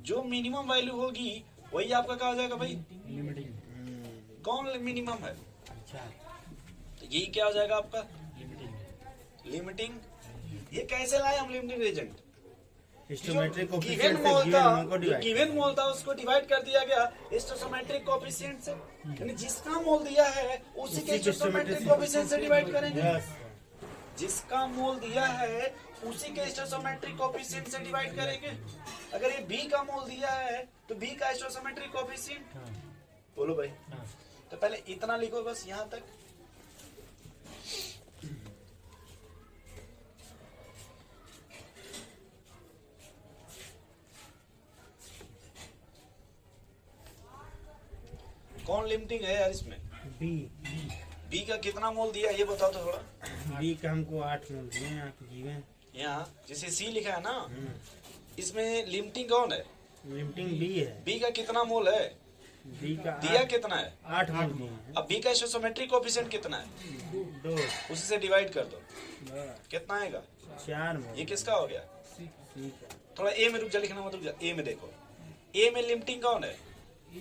जो मिनिमम वैल्यू होगी वही आपका क्या हो जाएगा भाई, लिमिटिंग। कौन मिनिमम है, अच्छा तो यही क्या हो जाएगा आपका लिमिटिंग। ये कैसे लाए हम limiting agent, stoichiometric given coefficient से मोल था, गिवन को डिवाइड। गिवन मोल था उसको डिवाइड कर दिया गया स्टोइकोमेट्रिक कोएफिशिएंट से, यानी जिसका मोल दिया है उसी के स्टोइकोमेट्रिक कोएफिशिएंट से डिवाइड करेंगे। यस जिसका मोल दिया है उसी के स्टोइकोमेट्रिक कोएफिशिएंट से डिवाइड करेंगे। अगर ये बी का मोल दिया है तो बी का स्टोइकोमेट्रिक कोएफिशिएंट, बोलो भाई। तो पहले इतना लिखो बस यहाँ तक, कौन लिमिटिंग है यार इसमें, बी का कितना मोल दिया ये बताओ तो थोड़ा। बी का हमको 8 मोल दिए हैं, आप गिवन। यहाँ जैसे सी लिखा है ना, इसमें लिमिटिंग कौन है, लिमिटिंग बी है। बी का कितना मोल है, बी का दिया कितना है, 8 मोल दिए हैं। अब बी का स्टोइकोमेट्रिक कोएफिशिएंट कितना है, 2 उसी से डिवाइड कर दो, कितना आएगा, 4 मोल। ये किसका हो गया, ठीक है थोड़ा ए में रुक जा, लिखना मत रुक जा, ए में देखो, ए में लिमिटिंग कौन है,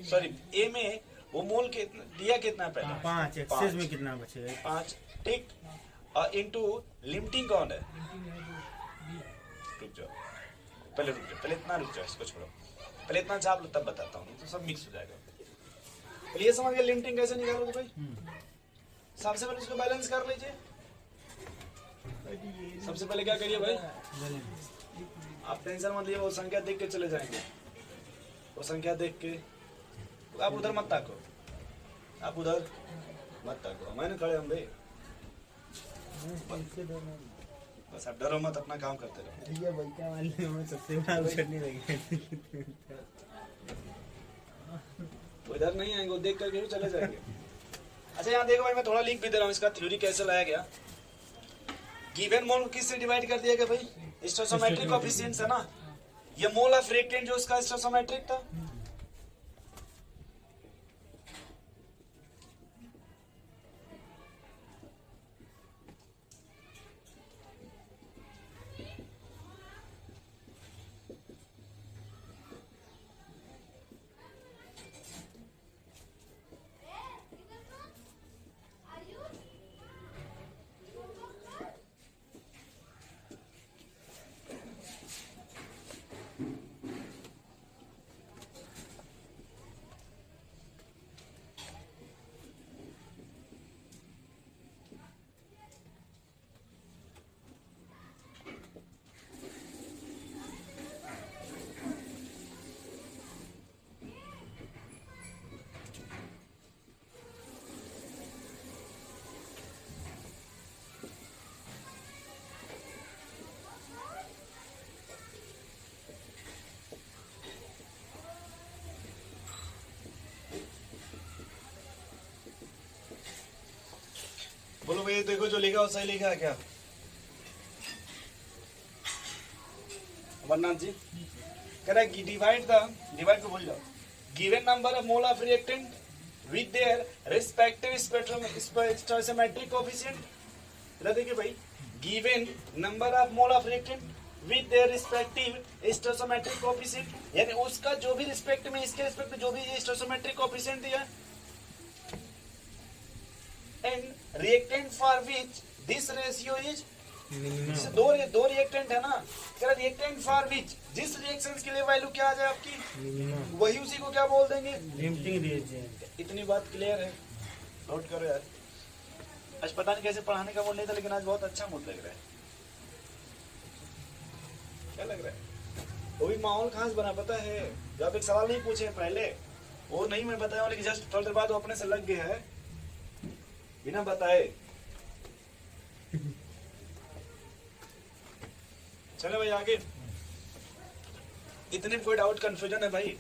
सॉरी ए में वो मोल कितना दिया, कितना है पहले 5, एक्सेस में कितना बचेगा, 5, ठीक, और इनटू लिमिटिंग कौन है, रुक जाओ पहले, रुक जाओ पहले, इतना रुक जाओ, इसको छोड़ो पहले, इतना छाप लो तब बताता हूँ, तो सब मिक्स हो जाएगा। पहले ये समझ गए लिमिटिंग कैसे निकालोगे भाई, सबसे पहले इसको बैलेंस कर लीजिए। सबसे पहले क्या करिए भाई, आप टेंशन मत लीजिए, वो संख्या देख के चले जाएंगे। वो संख्या देख के आप उधर मत ताको, आप उधर मत ताको, मैंने खड़े हम भाई, बस आप डरो मत, अपना काम करते रहो। ये बैठा वाले में सबसे बड़ा करने लगे। वो इधर नहीं आएंगे, वो देख करके भी चले जाएंगे। अच्छा यहाँ देखो भाई, मैं थोड़ा लिख भी दे रहा हूँ, इसका थ्योरी कैसे लाया गया। गिवन मोल को किससे डिवाइड कर दिया गया भाई, स्टोइकोमेट्रिक कोएफिशिएंट्स है ना। ये मोल ऑफ रिएक्टेंट जो उसका स्टोइकोमेट्रिक था, बोलो भाई देखो जो लिखा हो सही लिखा है क्या अमरनाथ जी? कह रहा है डिवाइड को भूल जाओ, given number of mole of reactant with their respective stoichiometric coefficient. देखिए भाई, given number of mole of reactant with their respective stoichiometric coefficient, यानी उसका जो भी रिस्पेक्ट में, इसके रिस्पेक्ट में जो भी स्टोइकोमेट्रिक कोएफिशिएंट दिया, and reactant for which this ratio is दो रिएक्टेंट है ना, कह रिएक्टेंट फॉर विच जिस रिएक्शंस के लिए वैल्यू क्या आ जाए आपकी, वही उसी को क्या बोल देंगे, लिमिटिंग रिएजेंट। इतनी बात क्लियर है, नोट करो यार। आज पता नहीं कैसे पढ़ाने का मूड नहीं था, लेकिन आज बहुत अच्छा मूड लग रहा है। क्या लग रहा है? वो भी माहौल खास बना, पता है, जो आप एक सवाल नहीं पूछे पहले, वो नहीं मैं बताया, लेकिन जस्ट थोड़ी देर बाद वो अपने से लग गया है बिना बताए। चलो भाई आगे, इतने कोई डाउट कंफ्यूजन है भाई?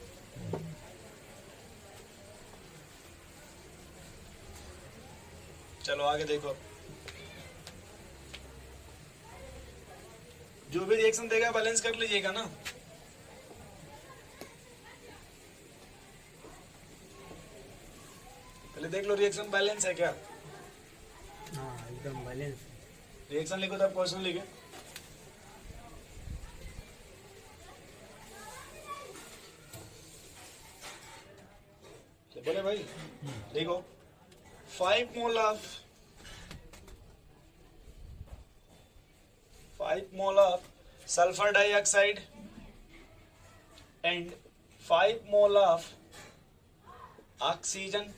चलो आगे देखो, जो भी रिएक्शन देगा बैलेंस कर लीजिएगा ना। पहले देख लो रिएक्शन बैलेंस है क्या। हाँ एकदम बैलेंस। रिएक्शन लिखो तब क्वेश्चन लिखे। बोले भाई देखो, 5 mole of sulphur dioxide and 5 mole of oxygen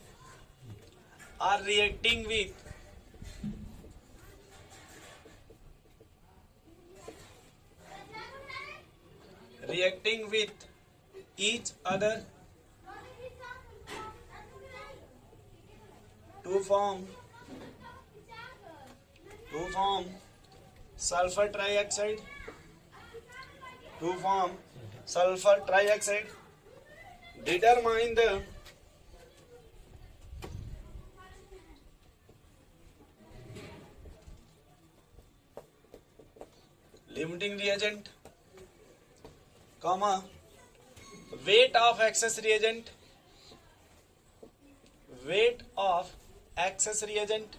are reacting with each other to form sulfur trioxide, determine the limiting reagent, comma, weight of excess reagent, weight of excess reagent,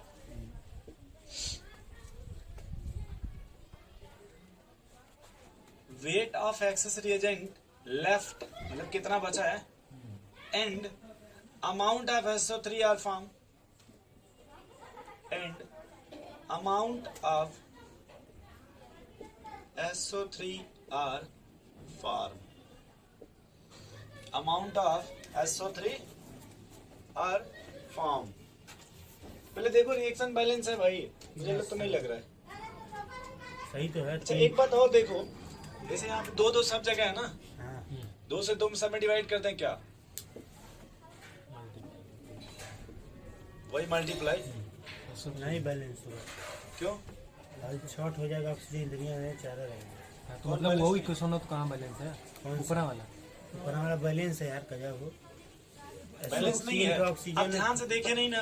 weight of excess reagent left मतलब कितना बचा है, and amount of SO3 are formed, and amount of SO3 are formed, amount of SO3 are formed। पहले देखो रिएक्शन बैलेंस है भाई, मुझे तो नहीं लग रहा है। सही तो है। अच्छा एक बात और देखो, जैसे यहाँ पे 2 सब जगह है ना, हाँ 2 से 2 सब में डिवाइड करते हैं क्या, वही मल्टीप्लाई नहीं बैलेंस होगा, क्यों? शॉर्ट हो जाएगा ऑक्सीजन, दुनिया में चारा रहेगा। तो मतलब वो इक्वेशन तो कहाँ बैलेंस है? ऊपरा वाला ऊपर हमारा बैलेंस है यार, कजा वो बैलेंस नहीं है, आप ऑक्सीजन। ध्यान से देखे नहीं ना।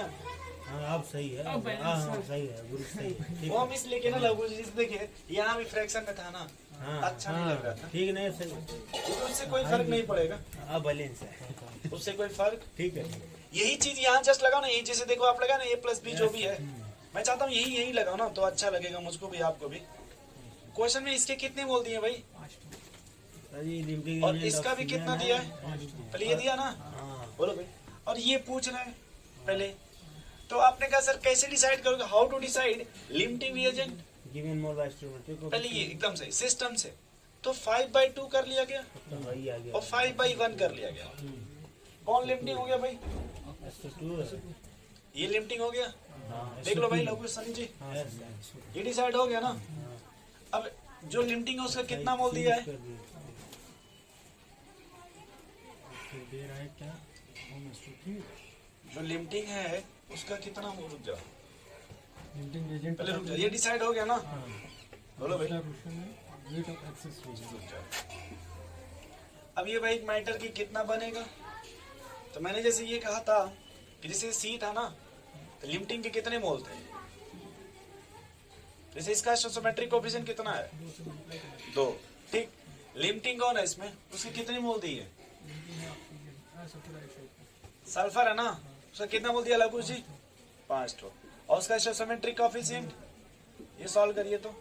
हाँ अब सही है, हाँ सही है गुरु, सही है। वो हम इसलिए के ना लघु जी से देखे, यहाँ भी फ्रैक्शन में था ना, हाँ अच्छा नहीं लग रहा था, ठीक नहीं सही, तो उससे कोई फर्क नहीं पड़ेगा, अब बैलेंस है, उससे कोई फर्क। ठीक है। यही चीज यहाँ जस्ट लगाओ ना, यही जैसे देखो आप लगा ना A+B जो भी है, मैं चाहता हूँ यही लगाओ ना, तो अच्छा लगेगा मुझको भी आपको भी। क्वेश्चन में इसके कितने बोल दिए भाई, और इसका भी कितना दिया है, पहले ये दिया ना, बोलो भाई, और ये पूछ रहे हैं पहले, तो आपने कहा सर कैसे डिसाइड करोगे, how to decide limiting reagent, given mole by stoichiometric, पहले ये एकदम सही सिस्टम से, तो 5/2 कर लिया गया वही आ गया, और 5/1 कर लिया गया। कौन लिमिटिंग हो गया भाई, ये लिमिटिंग हो गया, देख लो भाई लघु सनी जी, ये डिसाइड हो गया ना। अब जो लिमिटिंग है उसका कितना मोल दिया है, जो लिमिटिंग है उसका कितना मोल, रुक जाओ पहले रुक जाओ, ये डिसाइड हो गया ना, बोलो भाई। अब ये भाई मैटर की कितना बनेगा, तो मैंने जैसे ये कहा था कि जैसे सी था ना, तो लिमिटिंग के कितने मोल थे, जैसे इसका स्टोइकोमेट्रिक कोएफिशिएंट कितना है 2, ठीक। लिमिटिंग कौन है इसमें, उसके कितने मोल दिए, सल्फर है ना, उसका कितना मोल दिया लघु जी 5 ठो, और उसका स्टोइकोमेट्रिक कोएफिशिएंट ये सॉल्व करिए तो,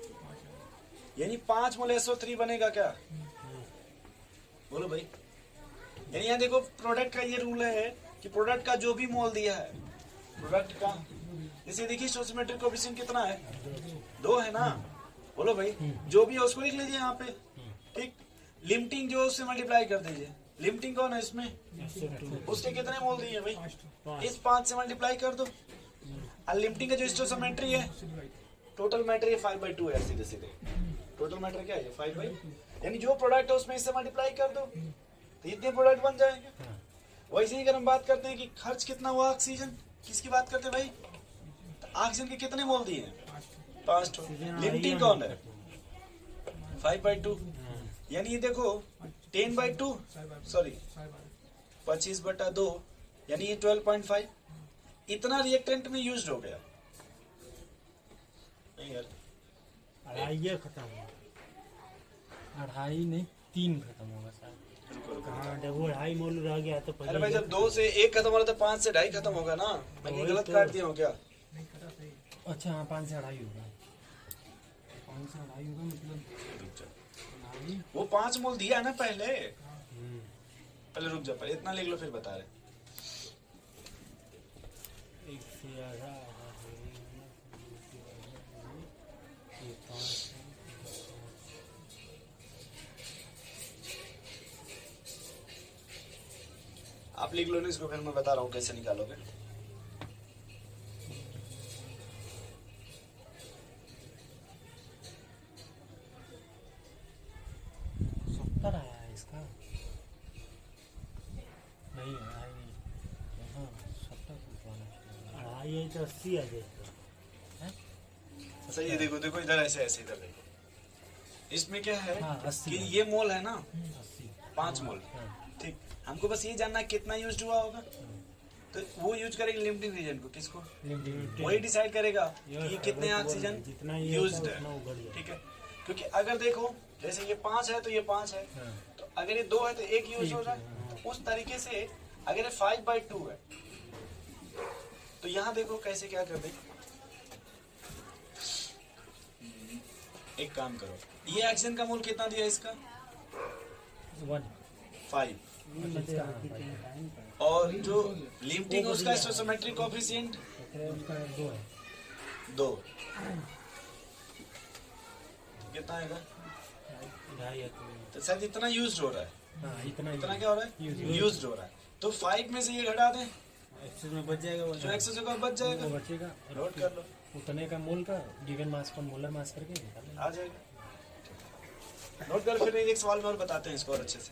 यानी 5 मोल SO3 बनेगा क्या, बोलो भाई। यानी यहाँ देखो प्रोडक्ट का ये रूल है कि प्रोडक्ट का जो भी मोल दिया है, प्रोडक्ट का, जैसे देखिए स्टोइकोमेट्रिक कोएफिशिएंट कितना है 2 है ना, बोलो भाई, जो भी है उसको लिख लीजिए यहाँ पे, ठीक। लिमिटिंग जो उससे मल्टीप्लाई कर दीजिए, लिमिटिंग कौन है इसमें, उसके कितने मोल दिए भाई, इस 5 से मल्टीप्लाई कर दो, और लिमिटिंग का जो स्टोइकोमेट्री है, टोटल मैटर ये 5/2 है, सीधे सीधे टोटल मैटर क्या है 5/, यानी जो प्रोडक्ट है उसमें इससे मल्टीप्लाई कर दो, तो इतने प्रोडक्ट बन जाएंगे। वैसे ही अगर हम बात करते हैं कि खर्च कितना हुआ ऑक्सीजन, किसकी बात करते हैं भाई, तो ऑक्सीजन के कितने मोल दिए हैं 5 ठो, लिमिटिंग कौन है 5/2, यानी ये देखो 10/2 सॉरी 25/2, यानी ये 12.5, इतना रिएक्टेंट में यूज हो गया। नहीं यार ये खत्म हुआ, 2.5 नहीं 3 खत्म होगा सर। हाँ वो 2.5 मोल रह गया तो अरे भाई जब 2 से 1 खत्म हो रहा था 5 से 2.5 खत्म होगा ना, मैं गलत काट दिया हूँ क्या, अच्छा हाँ 5 से 2.5 होगा, 5 से 2.5 होगा मतलब वो 5 मोल दिया है ना पहले, पहले रुक जा, पहले इतना लिख लो फिर बता रहे। एक से आधा आप लिख लो ना इसको, फिर मैं बता रहा हूँ कैसे निकालोगे। नहीं है हाँ 70 2.5 तो 80 आ जाएगा। सही है, देखो देखो इधर ऐसे ऐसे इधर देखो, इसमें क्या है हाँ, 80 कि ये मोल है ना 80 5 मोल, ठीक। हमको बस ये जानना है कितना यूज हुआ होगा, तो वो यूज करेगा लिमिटिंग रीजन को, किसको, वही डिसाइड करेगा कि ये कितने ऑक्सीजन यूज्ड है, ठीक है। क्योंकि अगर देखो जैसे ये 5 है तो ये 5 है, तो अगर ये 2 है तो 1 यूज हो रहा है, तो उस तरीके से अगर ये 5/2 है तो यहाँ देखो कैसे क्या कर दे, एक काम करो, ये ऑक्सीजन का मोल कितना दिया इसका 5, और जो लिमिटिंग है उसका स्टोइकोमेट्रिक कोएफिशिएंट 2, कितना आएगा, तो शायद इतना यूज हो रहा है, इतना क्या हो रहा है यूज हो रहा है, तो 5 में से ये घटा दें एक्सेस में बच जाएगा वो। जो एक्सेस होगा बच जाएगा, वो बचेगा। नोट कर लो, उतने का मोल का गिवन मास को मोलर मास करके निकाल लेंगे। आ जाएगा। नोट कर, फिर एक सवाल में और बताते हैं इसको और अच्छे से।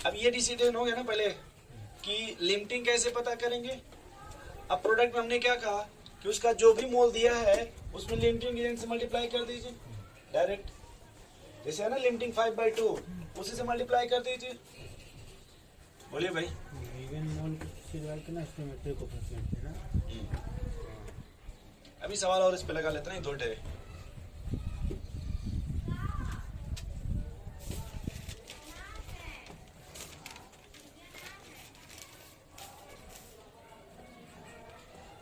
अब ये डिसीजन हो गया ना पहले कि लिमिटिंग कैसे पता करेंगे। अब प्रोडक्ट में हमने क्या कहा कि उसका जो भी मोल दिया है उसमें लिमिटिंग एजेंट से मल्टीप्लाई कर दीजिए डायरेक्ट, जैसे है ना लिमिटिंग 5/2, उसी से मल्टीप्लाई कर दीजिए। बोलिए भाई। गिवन मोल को सिर्फ के ना एस्टिमेटेड कोएफिशिएंट है ना। अभी सवाल और इस पे लगा लेते हैं, दो ढेरे।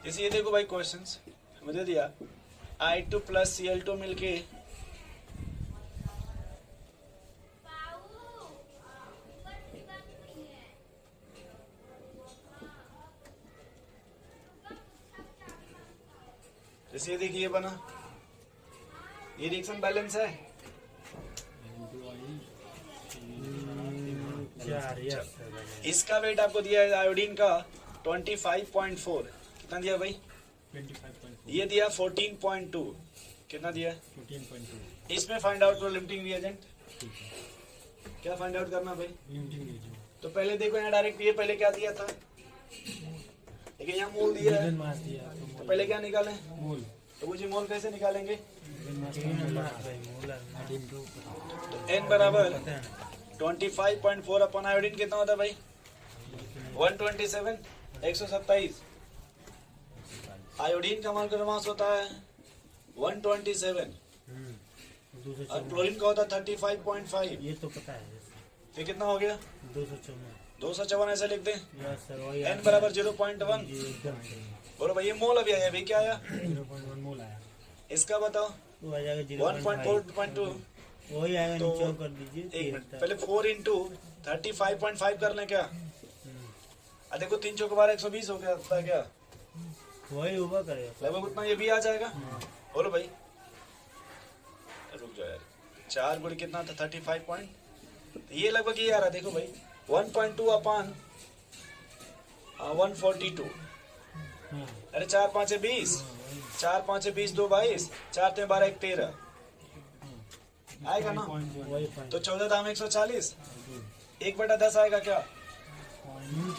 जैसे ये देखो भाई क्वेश्चंस मुझे दिया I2 प्लस Cl2 मिलके जैसे ये देखिए बना, ये रिएक्शन बैलेंस है। 4 यस। इसका वेट आपको दिया है आयोडीन का 25.4, कितना दिया भाई? 25.4 ये दिया 14.2, कितना दिया? 14.2 इसमें फाइंड आउट करो लिमिटिंग रिएजेंट। क्या फाइंड आउट करना भाई? लिमिटिंग रीजन तो पहले देखो यहाँ डायरेक्ट ये पहले क्या दिया था, देखिए यहाँ मोल दिया है, गिवन मास दिया तो पहले क्या निकालें? मोल तो मुझे मोल कैसे निकालेंगे? गिवन मास तो n बराबर 25.4 अपन आयोडीन कितना होता है भाई? 127, 127। आयोडीन का मॉलिक्यूलर मास होता है 127 और क्लोरीन का होता है 35.5। ये तो पता है। ये कितना हो गया? 254 ऐसे लिख दें। यस सर वही n बराबर 0.1। जी एकदम सही। बोलो भाई ये मोल अभी आया, अभी क्या आया? 0.1 मोल आया। इसका बताओ। वो आ जाएगा 1.4.2। वही आएगा, तो नीचे कर दीजिए। एक मिनट पहले 4 इंटू 35.5 कर लें क्या? देखो 3 चौके 12 120 हो गया था क्या? वही ऊपर करेगा। लगभग उतना ये भी आ जाएगा। बोलो भाई, रुक जाओ यार, 4 गुण कितना था? 35 पॉइंट, ये लगभग ये आ रहा। देखो भाई 1.2 अपान 142। अरे 4 5 20, 4 5 20, 2 22, 4 3 12 1 13 आएगा ना? वही तो 14 दाम 140, 1/10 आएगा क्या?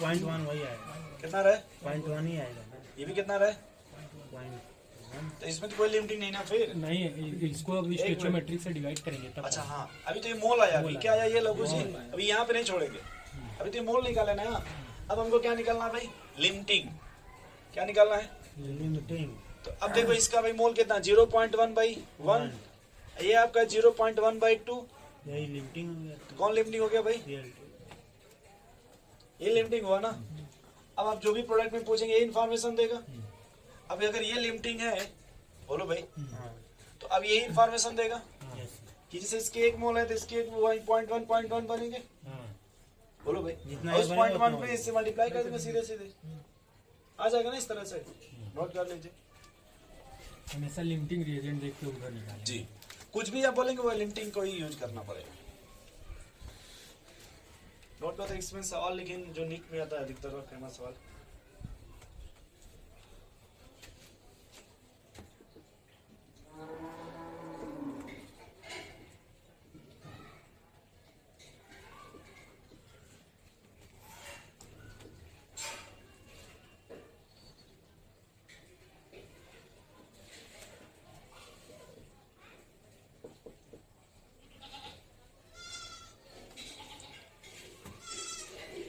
0.1 वही आएगा। कितना रहे? 0.1 ही आएगा ना। ये भी कितना रहे? 0.1। तो इसमें तो कोई लिमिटिंग नहीं ना फिर। नहीं, इसको अब स्टोइचियोमेट्रिक से डिवाइड करेंगे तब। अच्छा हाँ, अभी तो ये मोल आया, अभी क्या आया? ये लघु जी, अभी यहाँ पे नहीं छोड़ेंगे, अभी तो ये मोल निकाले ना। अब हमको क्या निकालना है भाई? लिमिटिंग। क्या निकालना है? लिमिटिंग। तो अब देखो इसका भाई मोल कितना? 0.1/1। ये आपका 0.1/2। यही लिमिटिंग हो गया। तो कौन लिमिटिंग हो गया भाई? Cl2। ये लिमिटिंग हुआ ना। अब आप जो भी प्रोडक्ट में पूछेंगे ये इन्फॉर्मेशन देगा। अब अगर ये लिमिटिंग है, बोलो भाई, हाँ तो अब यही इन्फॉर्मेशन देगा यस। कि जैसे इसके 1 मोल है तो इसके 0.1 बनेंगे। बोलो भाई, जितना और उस ये बनेगा 0.1 उतना पे इससे मल्टीप्लाई कर देंगे, सीधे सीधे आ जाएगा ना। इस तरह से नोट कर लीजिए हमेशा लिमिटिंग रिएजेंट देख के उधर निकालें जी। कुछ भी आप बोलेंगे वो लिमिटिंग को ही यूज करना पड़ेगा। नोट कर, इसमें सवाल लेकिन जो नीट में आता है अधिकतर फेमस सवाल।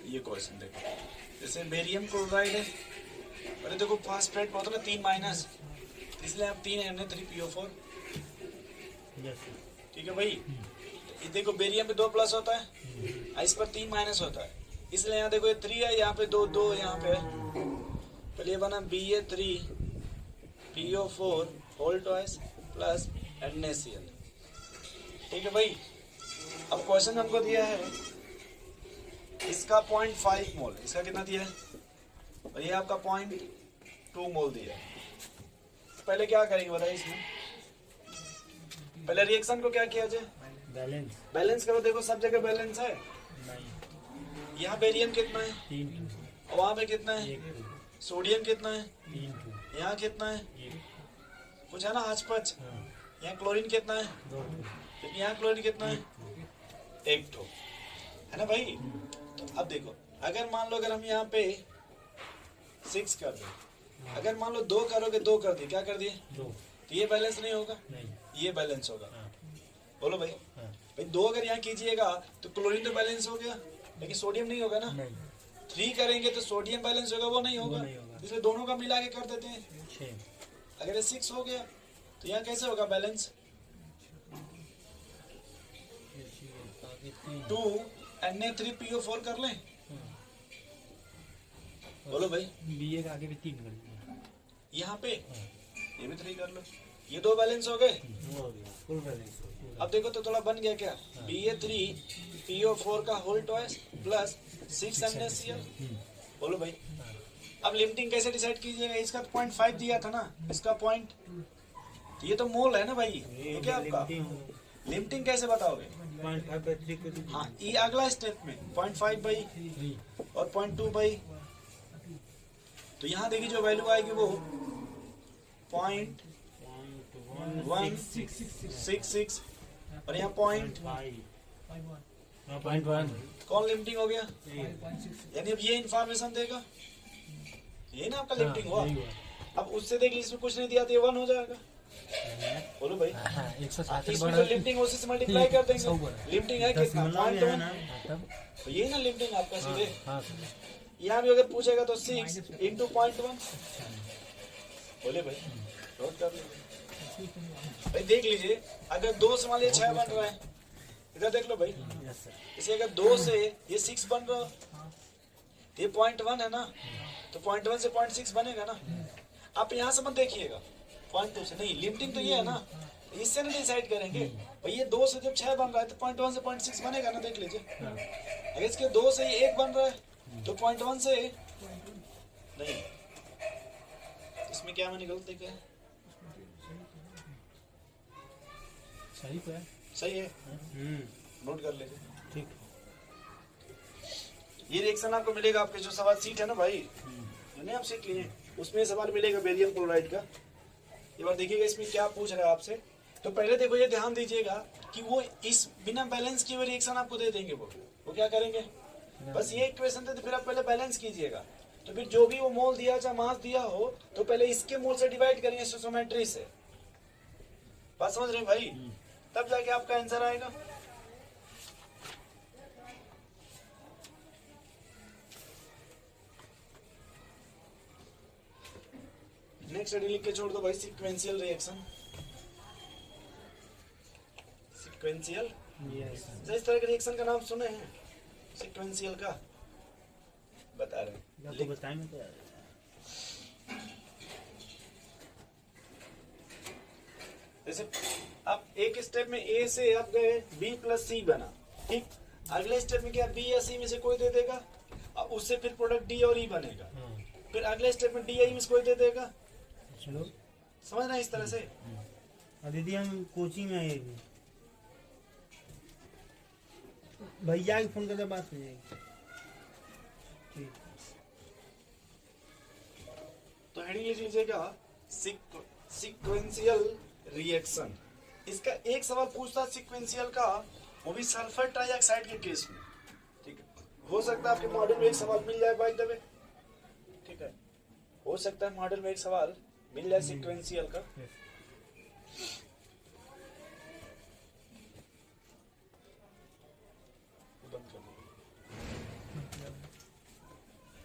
ये क्वेश्चन देखो, जैसे बेरियम क्लोराइड है, अरे देखो फास्फेट बहुत ना 3 माइनस, इसलिए आप 3 Na3PO4। यस। ठीक है भाई, ये देखो बेरियम पे 2 प्लस होता है, इस पर 3 माइनस होता है, इसलिए यहाँ देखो ये 3 है, यहाँ पे 2 2 यहाँ पे है। पहले ये बना Ba3PO4 whole twice plus NaCl। ठीक है भाई, अब क्वेश्चन हमको दिया है इसका 0.5 मोल, इसका कितना दिया है? और ये आपका 0.2 मोल दिया है। पहले क्या करेंगे बताइए इसमें? पहले रिएक्शन को क्या किया जाए? बैलेंस। बैलेंस करो। देखो सब जगह बैलेंस है, नहीं। यहाँ बेरियम कितना है 3 और वहाँ पे कितना है 1 सोडियम कितना है 3 यहाँ कितना है 1 कुछ है ना हचपच हाँ यहाँ क्लोरीन कितना है 2 लेकिन यहाँ क्लोरीन कितना है 1 तो है ना भाई। तो अब देखो अगर मान लो अगर हम यहाँ पे 6 कर दें अगर मान लो 2 करोगे 2 कर दिए क्या कर दिए 2 तो ये बैलेंस नहीं होगा नहीं ये बैलेंस होगा हाँ बोलो भाई हाँ भाई 2 अगर यहाँ कीजिएगा तो क्लोरीन तो बैलेंस हो गया लेकिन सोडियम नहीं होगा ना नहीं 3 करेंगे तो सोडियम बैलेंस होगा वो नहीं होगा नहीं होगा। इसलिए दोनों का मिला के कर देते हैं 6 अगर ये 6 हो गया तो यहाँ कैसे होगा बैलेंस 2 Na3PO4 कर लें बोलो भाई बीए का आगे भी 3 कर दिया यहाँ पे ये भी 3 कर लो ये 2 बैलेंस हो गए हो गया फुल बैलेंस हो गया। अब देखो तो थोड़ा बन गया क्या Ba3PO4 का होल ट्वाइस प्लस 6 NaCl बोलो भाई अब लिमिटिंग कैसे डिसाइड कीजिएगा इसका तो 0.5 दिया था ना इसका पॉइंट तो ये तो मोल है ना भाई ये क्या आपका लिमिटिंग कैसे बताओगे 0.5 by 3 को दीजिए। हाँ ये अगला स्टेप में 0.5 बाई 3 और 0.2 बाई तो यहाँ देखिए जो वैल्यू आएगी वो 0.166 और यहाँ 0.1 कौन लिमिटिंग हो गया यानी अब ये इंफॉर्मेशन देगा ये ना आपका लिमिटिंग हुआ अब उससे देख लीजिए इसमें कुछ नहीं दिया तो ये 1 हो जाएगा बोलो भाई 160 इसमें तो लिमिटिंग उसी से मल्टीप्लाई कर देंगे लिमिटिंग है कितना दशमलव में है ना तब तो ये ना लिमिटिंग आपका सीधे हाँ यहाँ भी अगर पूछेगा तो 6 इंटू 0.1 बोले भाई नोट कर लीजिए भाई देख लीजिए अगर 2 से मान लीजिए 6 बन रहा है इधर देख लो भाई यस सर इसे अगर 2 से ये 6 बन रहा तो ये 0.1 है ना तो 0.1 से 0.6 बनेगा ना आप यहाँ से मत देखिएगा 0.2 से नहीं लिमिटिंग तो ये है ना इससे ना डिसाइड करेंगे भाई ये 2 से जब 6 बन रहा है तो 0.1 से 0.6 बनेगा ना देख लीजिए अगर इसके 2 से ये 1 बन रहा है तो 0.1 से नहीं इसमें क्या मैंने गलत देखा है सही तो है सही है नोट कर लीजिए ठीक ये रिएक्शन आपको मिलेगा आपके जो सवाल सीट है ना भाई जो नहीं आप सीख लिए उसमें सवाल मिलेगा बेरियम क्लोराइड का एक बार देखिएगा इसमें क्या पूछ रहा है आपसे तो पहले देखो ये ध्यान दीजिएगा कि वो इस बिना बैलेंस किए हुए रिएक्शन आपको दे देंगे वो क्या करेंगे बस ये इक्वेशन थे तो फिर आप पहले बैलेंस कीजिएगा तो फिर जो भी वो मोल दिया चाहे मास दिया हो तो पहले इसके मोल से डिवाइड करेंगे स्टोइकोमेट्री से बात समझ रहे हैं भाई तब जाके आपका आंसर आएगा नेक्स्ट स्टडी लिख के छोड़ दो भाई सीक्वेंशियल रिएक्शन सीक्वेंशियल यस इस तरह के रिएक्शन का नाम सुने हैं सीक्वेंशियल का बता रहे हैं आपको बताएंगे तो जैसे आप एक स्टेप में ए से आप गए बी प्लस सी बना ठीक अगले स्टेप में क्या बी या सी में से कोई दे देगा अब उससे फिर प्रोडक्ट डी और ई बनेगा फिर अगले स्टेप में डी या ई में से कोई दे देगा चलो समझ रहे हैं इस तरह से दीदी हम कोचिंग में आए थे भैया की फोन करके बात हो जाएगी ठीक तो हेडिंग लिख लीजिएगा सीक्वेंशियल रिएक्शन इसका एक सवाल पूछता सीक्वेंशियल का वो भी सल्फर ट्राइऑक्साइड के केस में ठीक है हो सकता है आपके मॉडल में एक सवाल मिल जाए बाय द वे ठीक है हो सकता है मॉडल में एक सवाल मिल जाए सीक्वेंशियल का